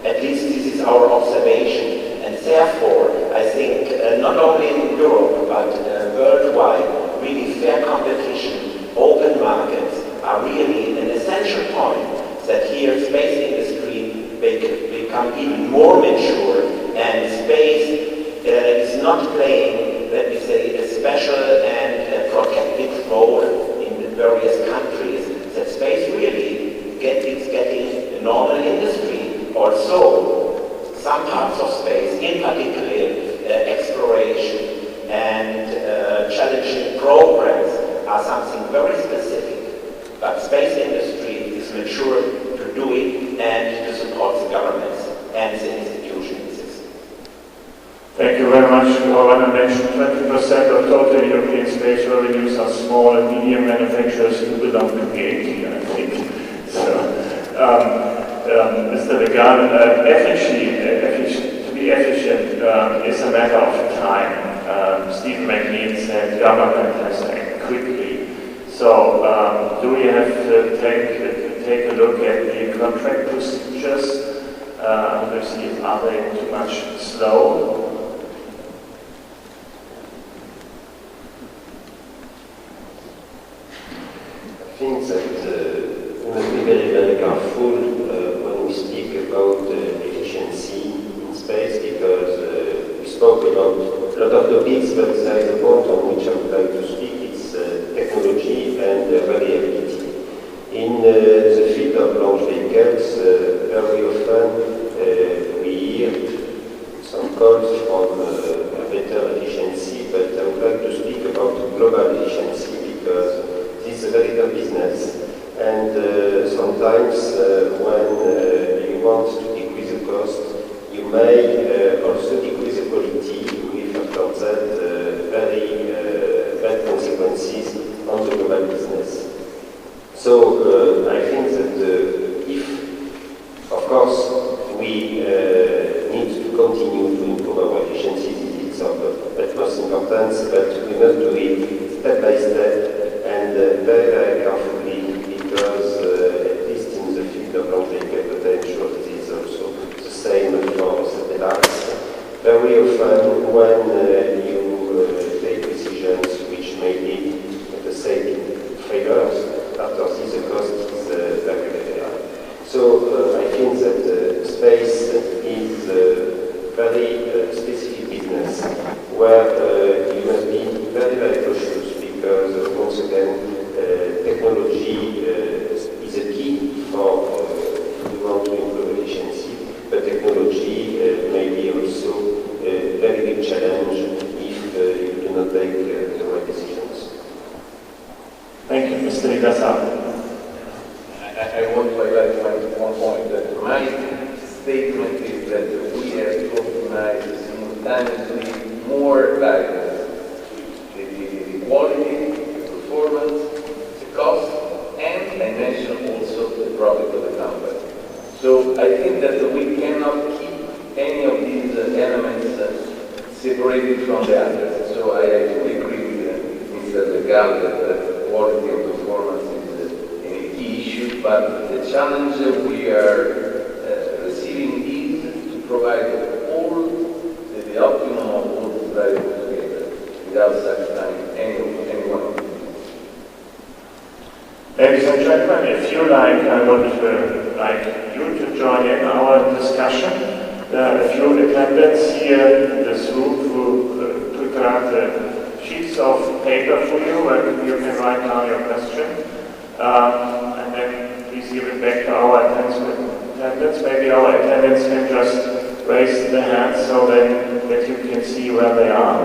At least this is our observation. And therefore, I think not only in Europe, but worldwide, really fair competition, open markets are really an essential point that here space industry become even more mature, and space is not playing, let me say, a special and protected role in the various countries. That space really is getting a normal industry. Also, some parts of space, in particular exploration and challenging programs, are something very specific. But space industry is mature to do it and to support the governments and the institutions. Thank you very much. Governor mentioned 20% of total European space revenues are small and medium manufacturers who belong to VAT, I think. So, Mr. Legal, to be efficient is a matter of time. Steve MacLean said government has to act quickly. So, do we have to take a look at the contract procedures? Obviously, are they too much slow? I think that we must be very, very careful when we speak about efficiency in space, because we spoke about a lot of topics, but there is a point on which I would like to speak. It's technology and reliability. In the field of launch vehicles, very often we hear some calls from better efficiency, but I would like to speak about global efficiency, because this is a very tough business. And sometimes when you want to decrease the cost, you may also decrease the quality with, after that, very bad consequences on the global business. So I think that if, of course, we need to continue to improve our efficiency, it's of utmost importance, but we must do it step by step and very, very carefully, because at least in the field of launch vehicle potential, it is also the same for satellites. Very often when you take decisions which may lead to saving failures, after this the cost is very, very high. So I think that space is a very specific business where you must be very, very cautious, because once again technology is a key for if you want to improve efficiency, but technology may be also a very big challenge if you do not take the right decisions. Thank you, Mr. Igasar. I want to highlight one point, that my statement is that we have to optimize simultaneously more variables: the quality, the performance, the cost, and I mentioned also the profit of the company. So I think that we cannot keep any of these elements separated from the others. So I fully agree with Mr. Legal that quality and performance is a key issue, but the challenge we are receiving is to provide all the optimum of all the variables together without satisfying anyone. Ladies and gentlemen, if you like, I would like you to join in our discussion. There are a few attendants here in this room who prepared a sheets of paper for you where you can write down your question. And then please give it back to our attendants. Maybe our attendants can just raise their hands so that you can see where they are.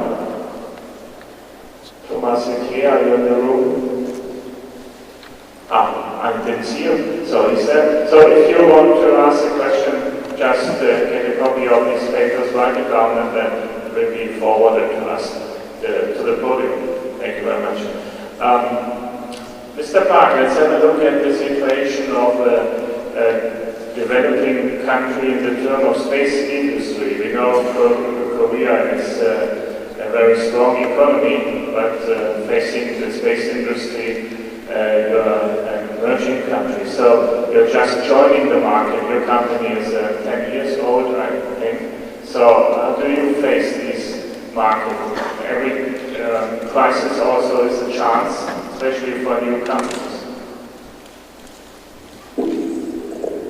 Thomas Vicky, are you in the room? I didn't see you. So is that? So if you want to ask a question, just get a copy of these papers, write it down, and then it will be forwarded to us to the podium. Thank you very much. Mr. Park, let's have a look at the situation of a developing country in the term of space industry. We know Korea is a very strong economy, but facing the space industry, you're an emerging country. So you're just joining the market. Your company is 10 years old, I think. So how do you face these markets? Every crisis also is a chance, especially for new companies.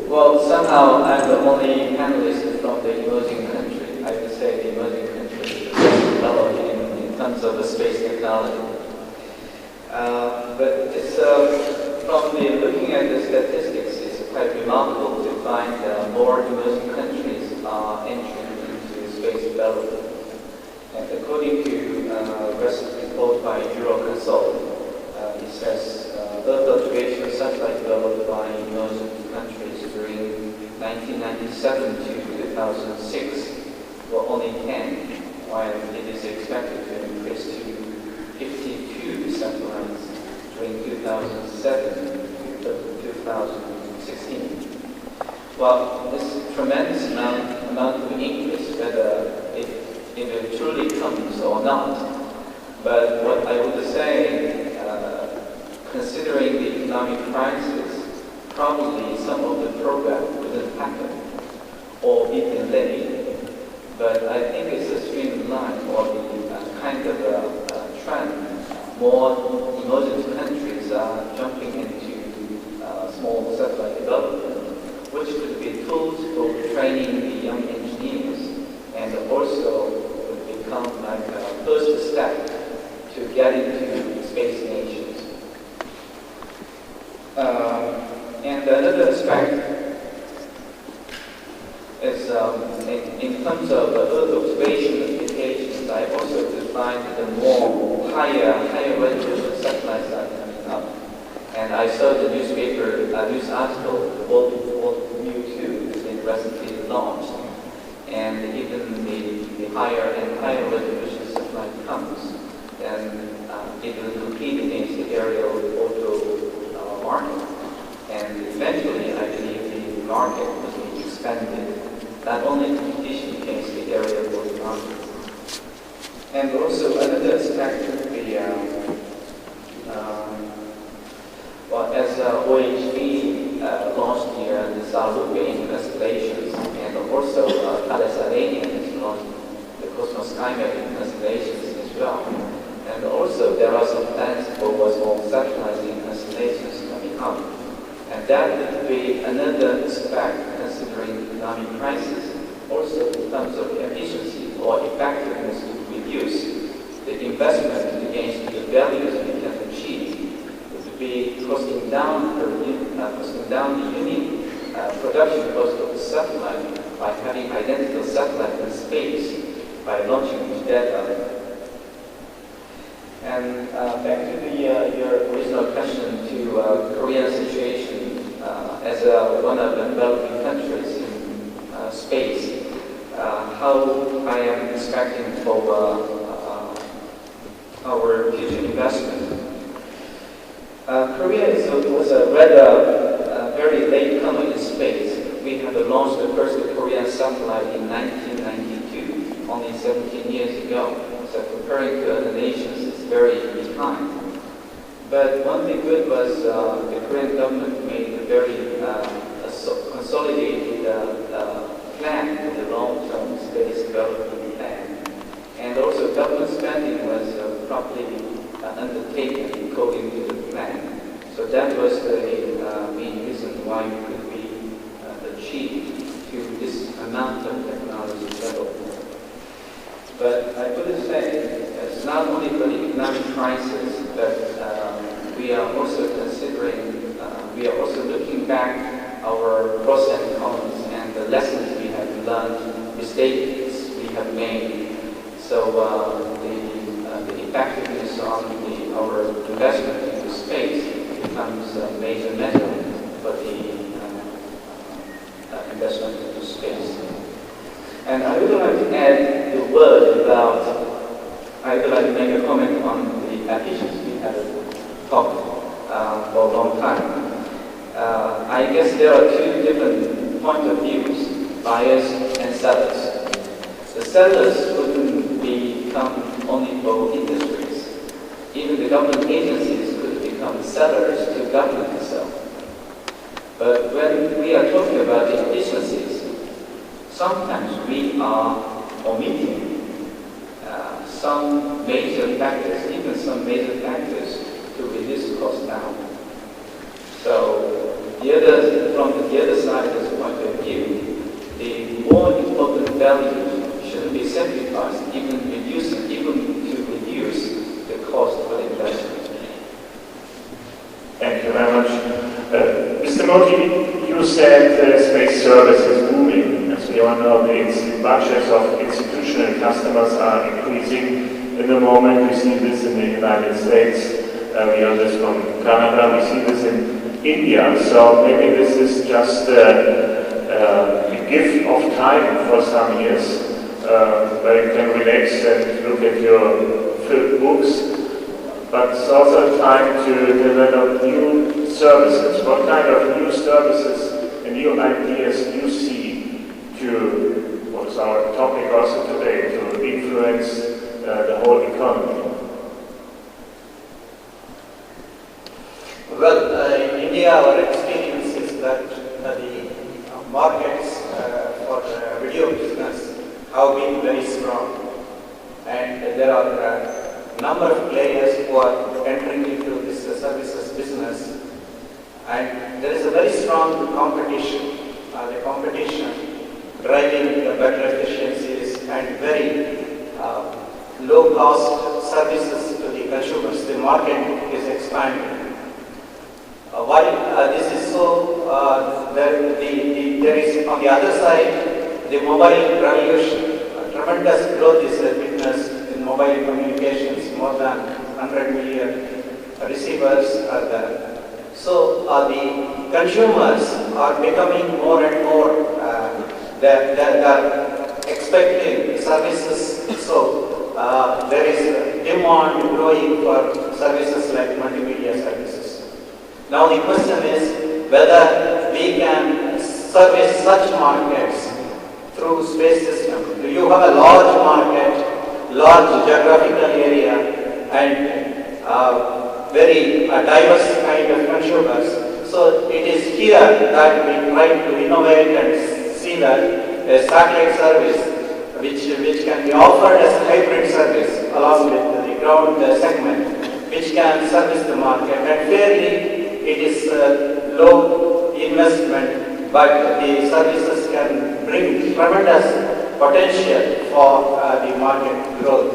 Well, somehow I'm the only panelist from the emerging country. I would say the emerging country is developing in terms of the space technology. But it's from looking at the statistics, it's quite remarkable to find more emerging countries are entering into space development. And according to a recent report by Euroconsult, it says Earth observation satellite developed by emerging countries during 1997 to 2006 were only 10, while it is expected to increase to 52 satellites during 2007 to 2016. Well, this tremendous amount of increase, whether it will truly comes or not. But what I would say, considering the economic crisis, probably some of the program wouldn't happen or be delayed. But I think it's a streamline or the kind of a trend. More emerging countries are jumping into small satellite development, which could be tools for training the young engineers, and also would become like a first step to get into space nations. And another aspect is in terms of Earth observation applications, I also defined the more higher resolution satellites are coming up. And I saw the news article, the World View 2 has been recently launched. And even the higher and higher resolution satellite comes, then it will compete against the aerial photo market. And eventually, I believe the market will be expanded, not only competition against the aerial photo market. And also another aspect would be, well, as OHB launched the Saarbrücken constellations, and also Thales Alenia has launched the Cosmos Chimera constellations as well. And also there are some plans for small satellite constellations coming up. And that would be another aspect considering the economic crisis, also in terms of efficiency or effectiveness to reduce the investment against the values we can achieve. It would be costing down the unit production cost of the satellite by having identical satellite in space by launching each data. And back to your original question to Korean situation as one of the developing countries in space, how I am expecting for our future investment. Korea was a rather very late comer in space. We had launched the first Korean satellite in 1992, only 17 years ago. So comparing to other nations, it's very behind. But one thing good was the Korean government made a very consolidated plan for the long-term space development plan. And also government spending was properly undertaken according to the plan. So that was the main reason why we could be achieved to this amount of technology development. But I would say, as not only for the economic crisis, but we are also considering, we are also looking back our pros and cons and the lessons we have learned, mistakes we have made. So the effectiveness on our investment into space becomes a major measure for the investment into space. And I would like to add the word about, I would like to make a comment on the efficiency we have talked for a long time. I guess there are two different points of views, buyers and sellers. The sellers wouldn't become only for industries. Even the government agencies could become sellers to government itself. But when we are talking about the efficiencies, sometimes we are omitting some major factors, even some major factors to reduce cost down. So from the other side of this point of view, the more important values shouldn't be sacrificed, even to reduce the cost for the investment. Thank you very much. Mr. Murthi, you said space service is booming. As we all know, the budgets of institutional customers are increasing. In the moment, we see this in the United States. We heard this from Canada. We see this in India. So maybe this is just a gift of time for some years, where you can relax and look at your filled books. But it's also a time to develop new services. What kind of new services and new ideas do you see to, what is our topic also today, to influence the whole economy? Well, in India, our experience is that the markets for video business have been very strong. And there are number of players who are entering into this services business, and there is a very strong competition. The competition driving better efficiencies and very low-cost services to the consumers. The market is expanding. While this is so, there is on the other side the mobile revolution. Tremendous growth is witnessed in mobile communications. More than 100 million receivers are there. So the consumers are becoming more and more, they are expecting services. So there is demand growing for services like multimedia services. Now the question is whether we can service such markets through space system. Do you have a large market, large geographical area, and very diverse kind of consumers? So it is here that we try to innovate and see that a satellite service which can be offered as a hybrid service along with the ground segment, which can service the market, and fairly it is low investment, but the services can bring tremendous potential for the market growth.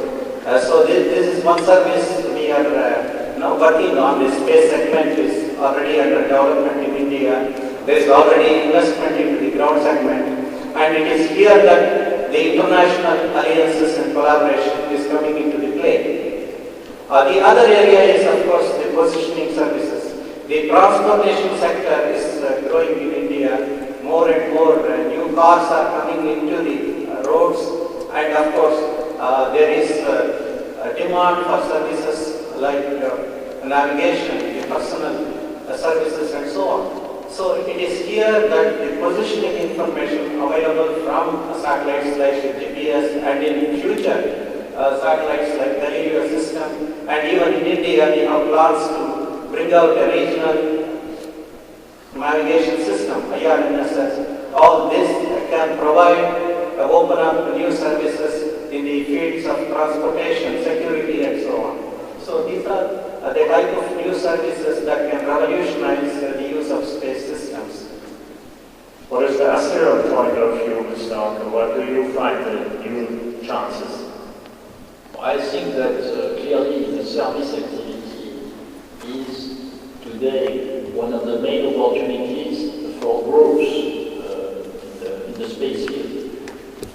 So this is one service we are now working on. The space segment is already under development in India. There is already investment into the ground segment, and it is here that the international alliances and collaboration is coming into the play. The other area is, of course, the positioning services. The transportation sector is growing in India. More and more new cars are coming into the roads, and of course there is a demand for services like navigation, the personal services, and so on. So it is here that the positioning information available from satellites like GPS, and in future satellites like the Daejeon system, and even in India we have plans to bring out a regional navigation system, IRNSS. All this can provide, open up new services in the fields of transportation, security, and so on. So these are the type of new services that can revolutionize the use of space systems. What is the astronaut point of view, Mr. Erkle? What do you find the new chances? I think that today one of the main opportunities for growth in the space field.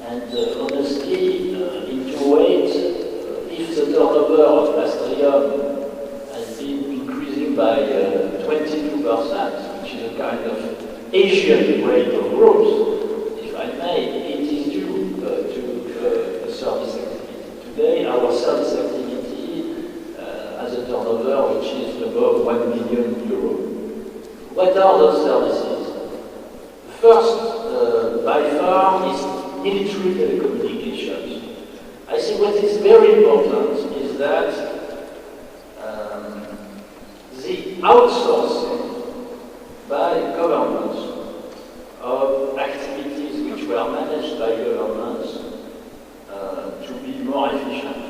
And honestly, in 2008, if the turnover of Astrium has been increasing by 22%, which is a kind of Asian rate of growth, if I may, it is due to service activity. Today, our service activity has a turnover which is above 1 billion euro. What are those services? First, by far, is military telecommunications. I think what is very important is that the outsourcing by governments of activities which were managed by governments to be more efficient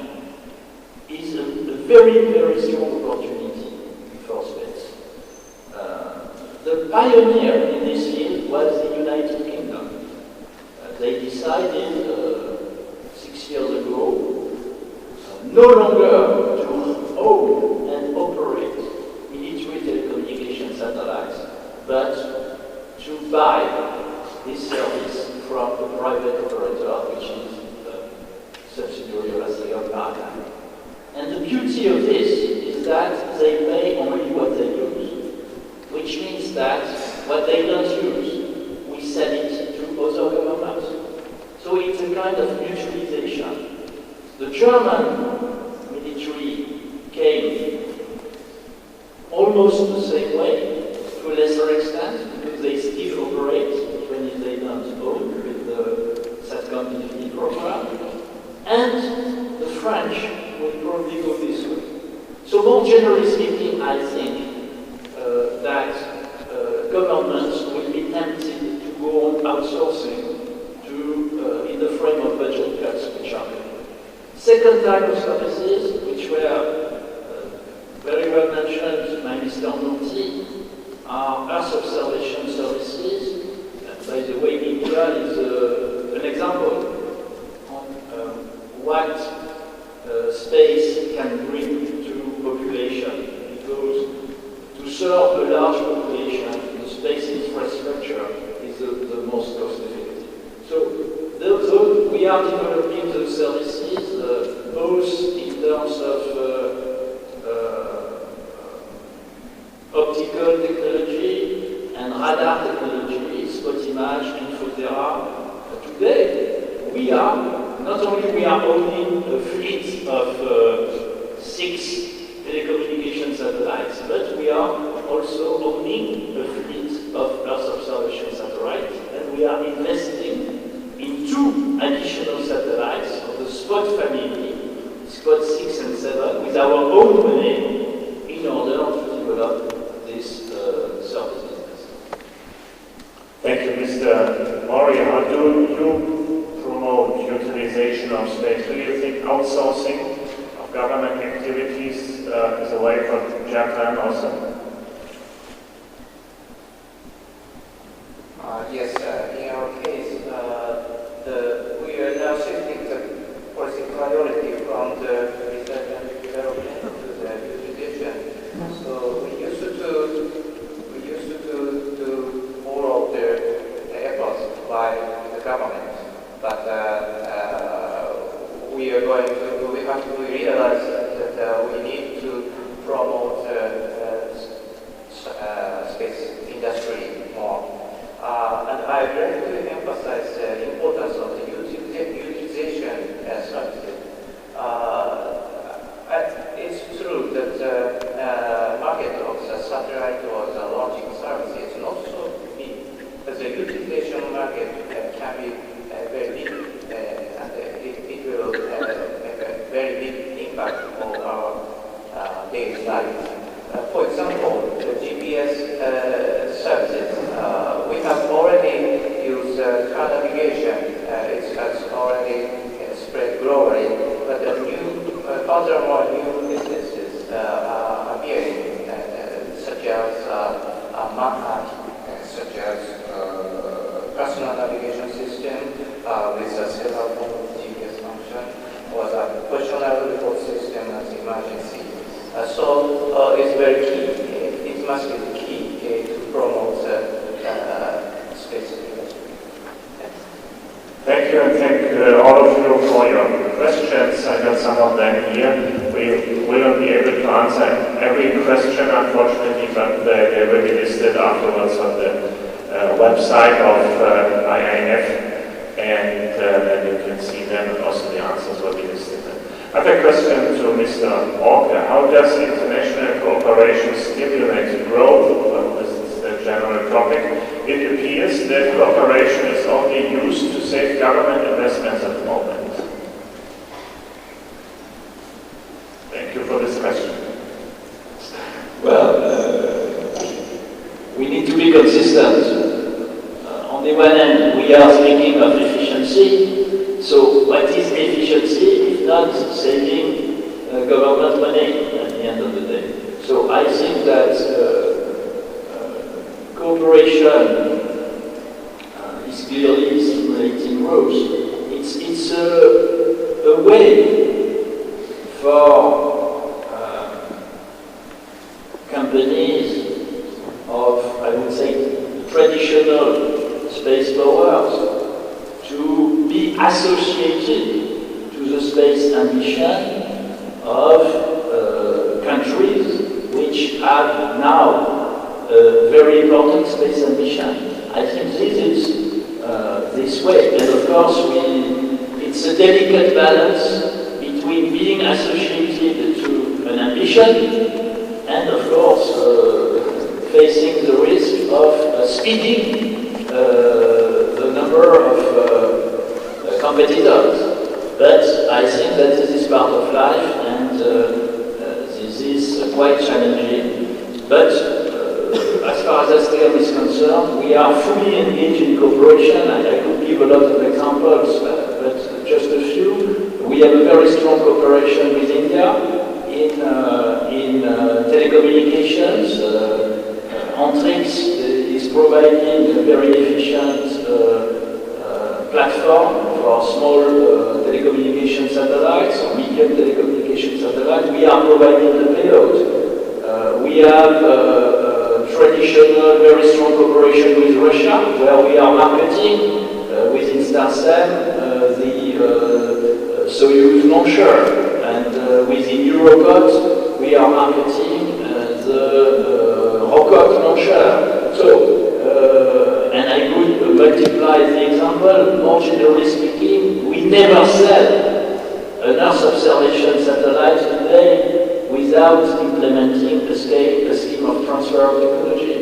is a very, very strong opportunity for space. The pioneer in this field was the United Kingdom. They decided 6 years ago no longer to own and operate military telecommunication satellites, but to buy this service from a private operator, which is a subsidiary of Astrium Maritime. And the beauty of this is that they pay only what they use, which means that what they don't use, we sell it to other governments. So it's a kind of mutualization. The German military came almost the same way, to a lesser extent, because they still operate, even if they don't own, with the SATCOM Infinity program. And the French will probably go this way. So more generally speaking, I think that governments will be tempted to go on outsourcing to, in the frame of budget cuts which are made. Second type of services, which were very well mentioned by Mr. Murthi, are Earth observation services. By the way, India is an example on what space can bring to population, because to serve a large population, the space infrastructure is the most cost effective. So we are developing the services both in terms of optical technology and radar technology, spot image, infotera. Today, we are, not only we are owning a fleet of 6 telecommunication satellites, but we are also owning a fleet of Earth observation satellites, and we are investing in 2 additional satellites of the Spot family, Spot 6 and 7, with our own money in order to develop this service business. Thank you, Mr. Mori. How do you promote utilization of space? Do you think outsourcing of government activities is a way for Japan also? Yes, in our case, we are now shifting the policy priority from the research and development to the utilization. So we used to do all of the efforts by the government, but we realize that we need to promote space industry more. And I really like to emphasize the importance of the utilization strategy. It's true that the market of the satellite or the launching service is not so big, but the utilization market can be very big, and it will make a very big impact on our daily life. For example, the GPS services, we have already used car navigation. It has already spread globally, but furthermore new businesses are appearing, such as personal navigation system with a cell phone GPS function, or the personal report system as emergency. So it's very key. It's must be the key to promote space industry. Thank you, and thank all of you for your questions. I got some of them here. We will be able to answer every question, unfortunately, but they will be listed afterwards on the website of IAF, and then you can see them, and also the answers will be listed. Other question to Mr. Erkle: how does international cooperation stimulate growth? Well, this is the general topic. It appears that cooperation is only used to save government investments at the moment. Thank you for this question. Well, we need to be consistent. On the one hand, we are speaking of efficiency. So what is efficiency if not saving government money at the end of the day? So I think that cooperation is clearly stimulating growth. It's a way for companies of, I would say, traditional space powers to be associated to the space ambition of countries which have now a very important space ambition. I think this is this way, and of course it's a delicate balance between being associated to an ambition and of course facing the risk of speeding the number of competitors. But I think that this is part of life, and this is quite challenging. But as far as STM is concerned, we are fully engaged in cooperation. I could give a lot of examples, but just a few. We have a very strong cooperation with India in telecommunications. Antrix is providing a very efficient platform for small telecommunication satellites or medium telecommunication satellites. We are providing the payload. We have traditional, very strong cooperation with Russia, where we are marketing within Starsem the Soyuz launcher, and within Eurocot we are marketing the rocket launcher. So, and I could multiply the example. More generally speaking, we never sell an Earth observation satellite today without implementing a scheme of transfer of technology.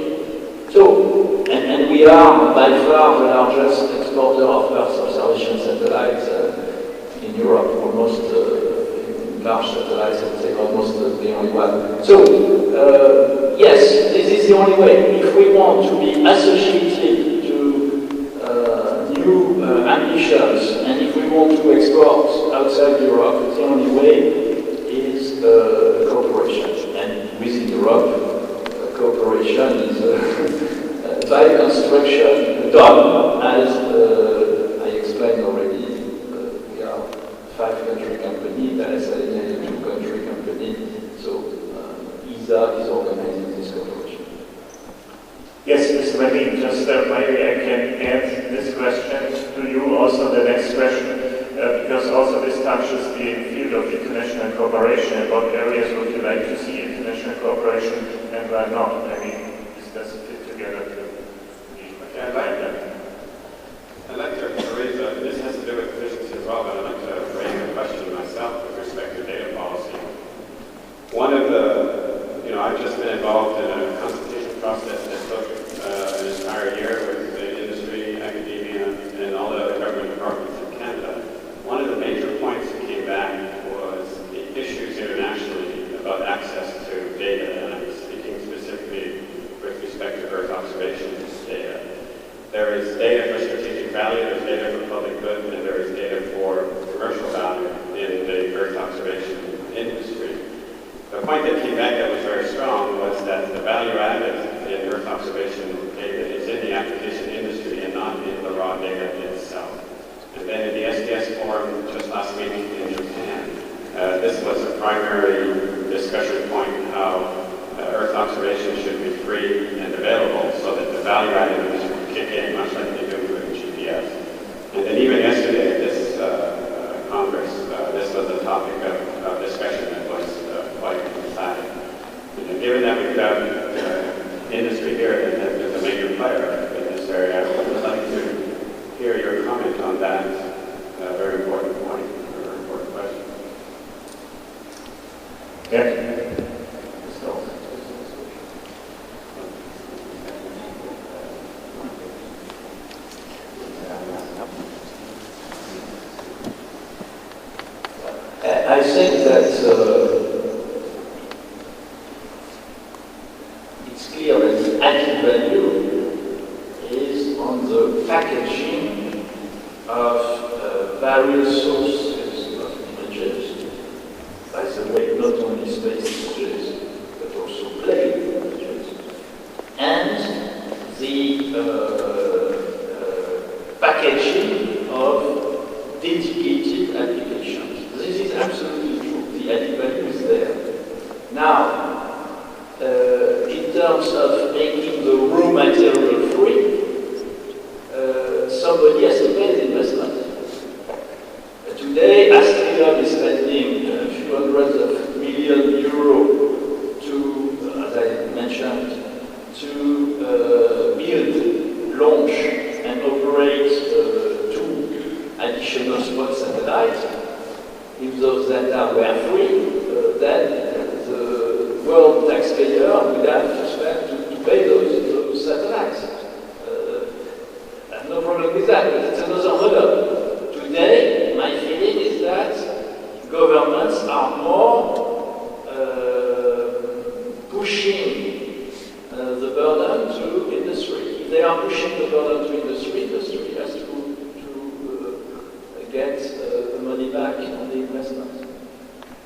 So, and we are by far the largest exporter of Earth observation satellites in Europe, almost large satellites, I would say almost the only one. So, yes, this is the only way. If we want to be associated to new ambitions, and if we want to export outside Europe, the only way is cooperation. And within Europe, cooperation is by construction done, as I explained already. We are a 5-country company, Thales Alenia is a 2-country company, so ESA is organizing this cooperation. Yes, Mr. MacLean, just maybe I can add this question to you, also the next question, because also this touches the field of international cooperation. In what areas would you like to see international cooperation and why not? Maybe discuss it together to be I'd like to raise this has to do with efficiency as well, but I'd like to raise a question myself with respect to data policy. One of the, I've just been involved in a consultation process that took an entire year with the industry, academia, and all the other government departments in Canada. One of the major points that came back was the issues internationally about access to data, and I'm speaking specifically with respect to Earth observation data. There is data for strategic value, there's data for public good, and there is data for commercial value in the Earth observation industry. The point that came back that was very strong was that the value added in Earth observation data is in the application industry and not in the raw data itself. And then in the SDS forum just last week in Japan, this was a primary discussion point, how Earth observation should be it's clear that the added value is on the packaging of various sources of images. By the way, not only space images, but also plane images. And the packaging of dedicated applications. This is absolutely true. The added value is there. Now, in terms of making the raw material free, somebody has to pay the investment. Today, Astrium is spending a few hundreds of million euro to, as I mentioned, to build, launch, and operate 2 additional spot satellites. If those data were free, then the world taxpayer would have to spend to pay those satellites. I have no problem with that, but it's another model. Today, my feeling is that governments are more pushing the burden to industry. If they are pushing the burden to industry, industry has to get the money back on the investment.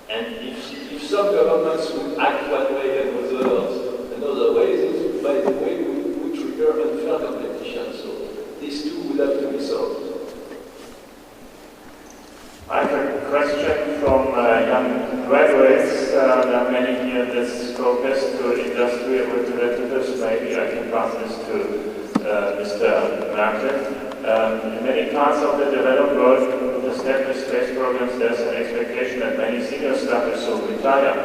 And if some governments would act one way and others another way, this would, by the way, would trigger unfair competition. So these two would have to be solved. I have a question from young graduates. There are many here in this focus to industrial representatives. Maybe I can pass this to Mr. MacLean. In many parts of the developed world, with established space programs, there's an expectation that many senior staffers will retire.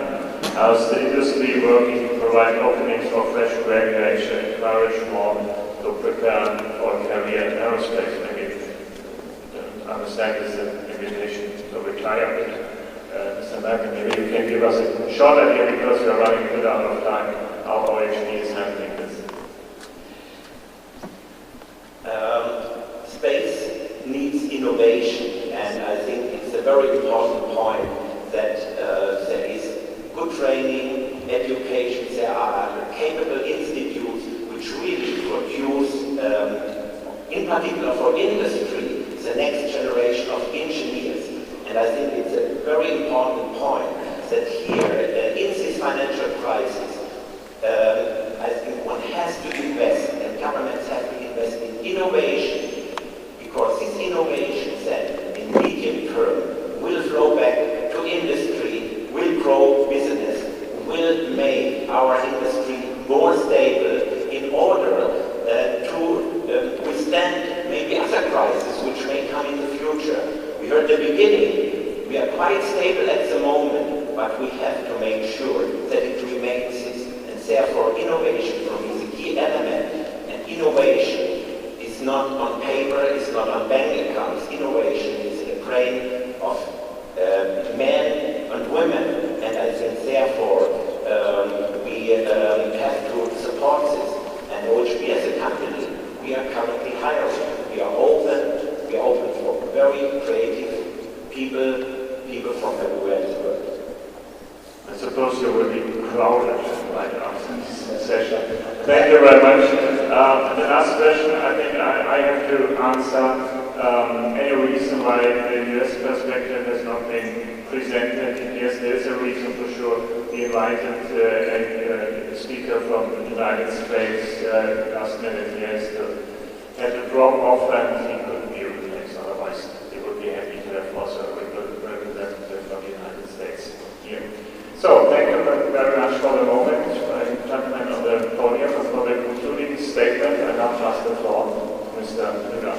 How's the industry working to provide openings for fresh graduates and encourage more to prepare for a career in aerospace? Maybe I understand this is an invitation to retire. Mr. Malcolm, maybe you can give us a short idea, because we are running a bit out of time, how OHD is handling this. Space needs innovation, and I think it's a very important point that there is good training, education, there are capable institutes which really produce, in particular for industry, the next generation of engineers. And I think it's a very important point that here, in this financial crisis, I think one has to invest, and governments have to invest in innovation, because this innovation then, in medium term, will flow back to industry, will grow business, will make our industry more stable in order to withstand maybe other crises which may come in the future. We heard at the beginning, we are quite stable at the moment, but we have to make sure that it remains this. And therefore, innovation for me is a key element, and innovation is not on paper, it's not on bank accounts. Innovation is in the brain of men and women, and I think therefore we have to support this. And OHB as a company, we are currently hiring. We are open for very creative people from everywhere in the world. I suppose you will be crowded right after this session. Thank you very much. The last question, I think I have to answer. Any reason why the US perspective has not been presented? Yes, there is a reason for sure. We invited a speaker from the United States last minute. He has to drop off, and he couldn't be replaced. Otherwise, they would be happy to have also a representative from the United States here. So, thank you very much for the moment. Gentlemen on the podium, for the concluding statement, I now pass the floor to Mr. Sridhara.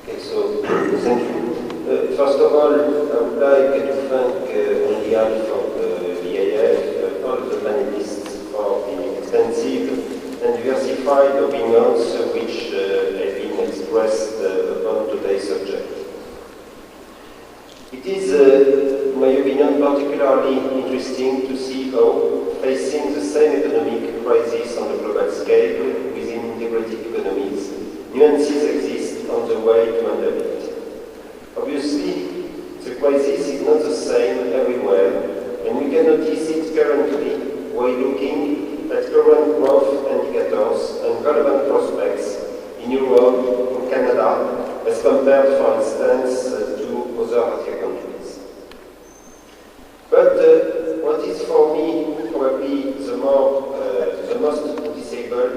Okay, so thank you. First of all, I would like to thank on behalf of the IAF all the panelists for the extensive and diversified opinions which have been expressed upon today's subject. It is, in my opinion, particularly interesting to see how, facing the same economic crisis on a global scale within integrated economies, nuances exist on the way to handle it. Obviously, the crisis is not the same everywhere, and we can notice it currently while looking at current growth indicators and relevant prospects in Europe, in Canada, as compared, for instance, to other Asia countries. But what is for me probably the most noticeable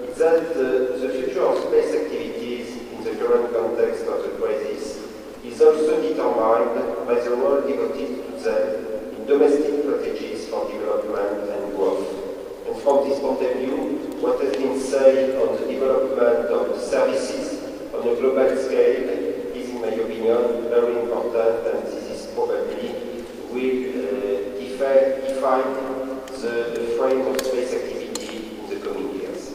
is that the future of space activities in the current context of the crisis is also determined by the role devoted to them in domestic strategies for development and growth. And from this point of view, what has been said on the development of services on a global scale is, in my opinion, very important, and this is probably will define the frame of space activity in the coming years.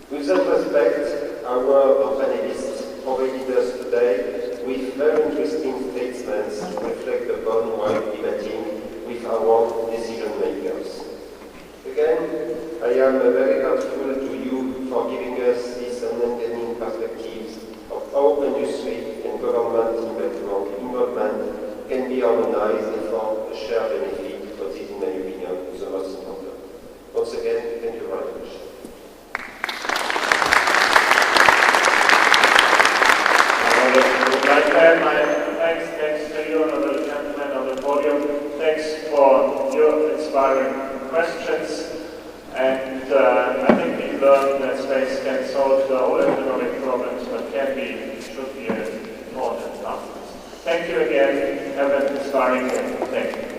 With that respect, our panelists provided us today with very interesting statements to reflect upon while debating with our decision makers. Again, I am very grateful to you for giving us these unending perspectives of how industry and government involvement can be harmonized for a shared benefit, what is, in my opinion, the most important. Once again, thank you very much. I would like to add my thanks to you, honorable gentlemen on the podium. Thanks for your inspiring questions. And I think we've learned that space can solve the whole economic problems, but should be an important task. Thank you again. Have an inspiring day. Thank you.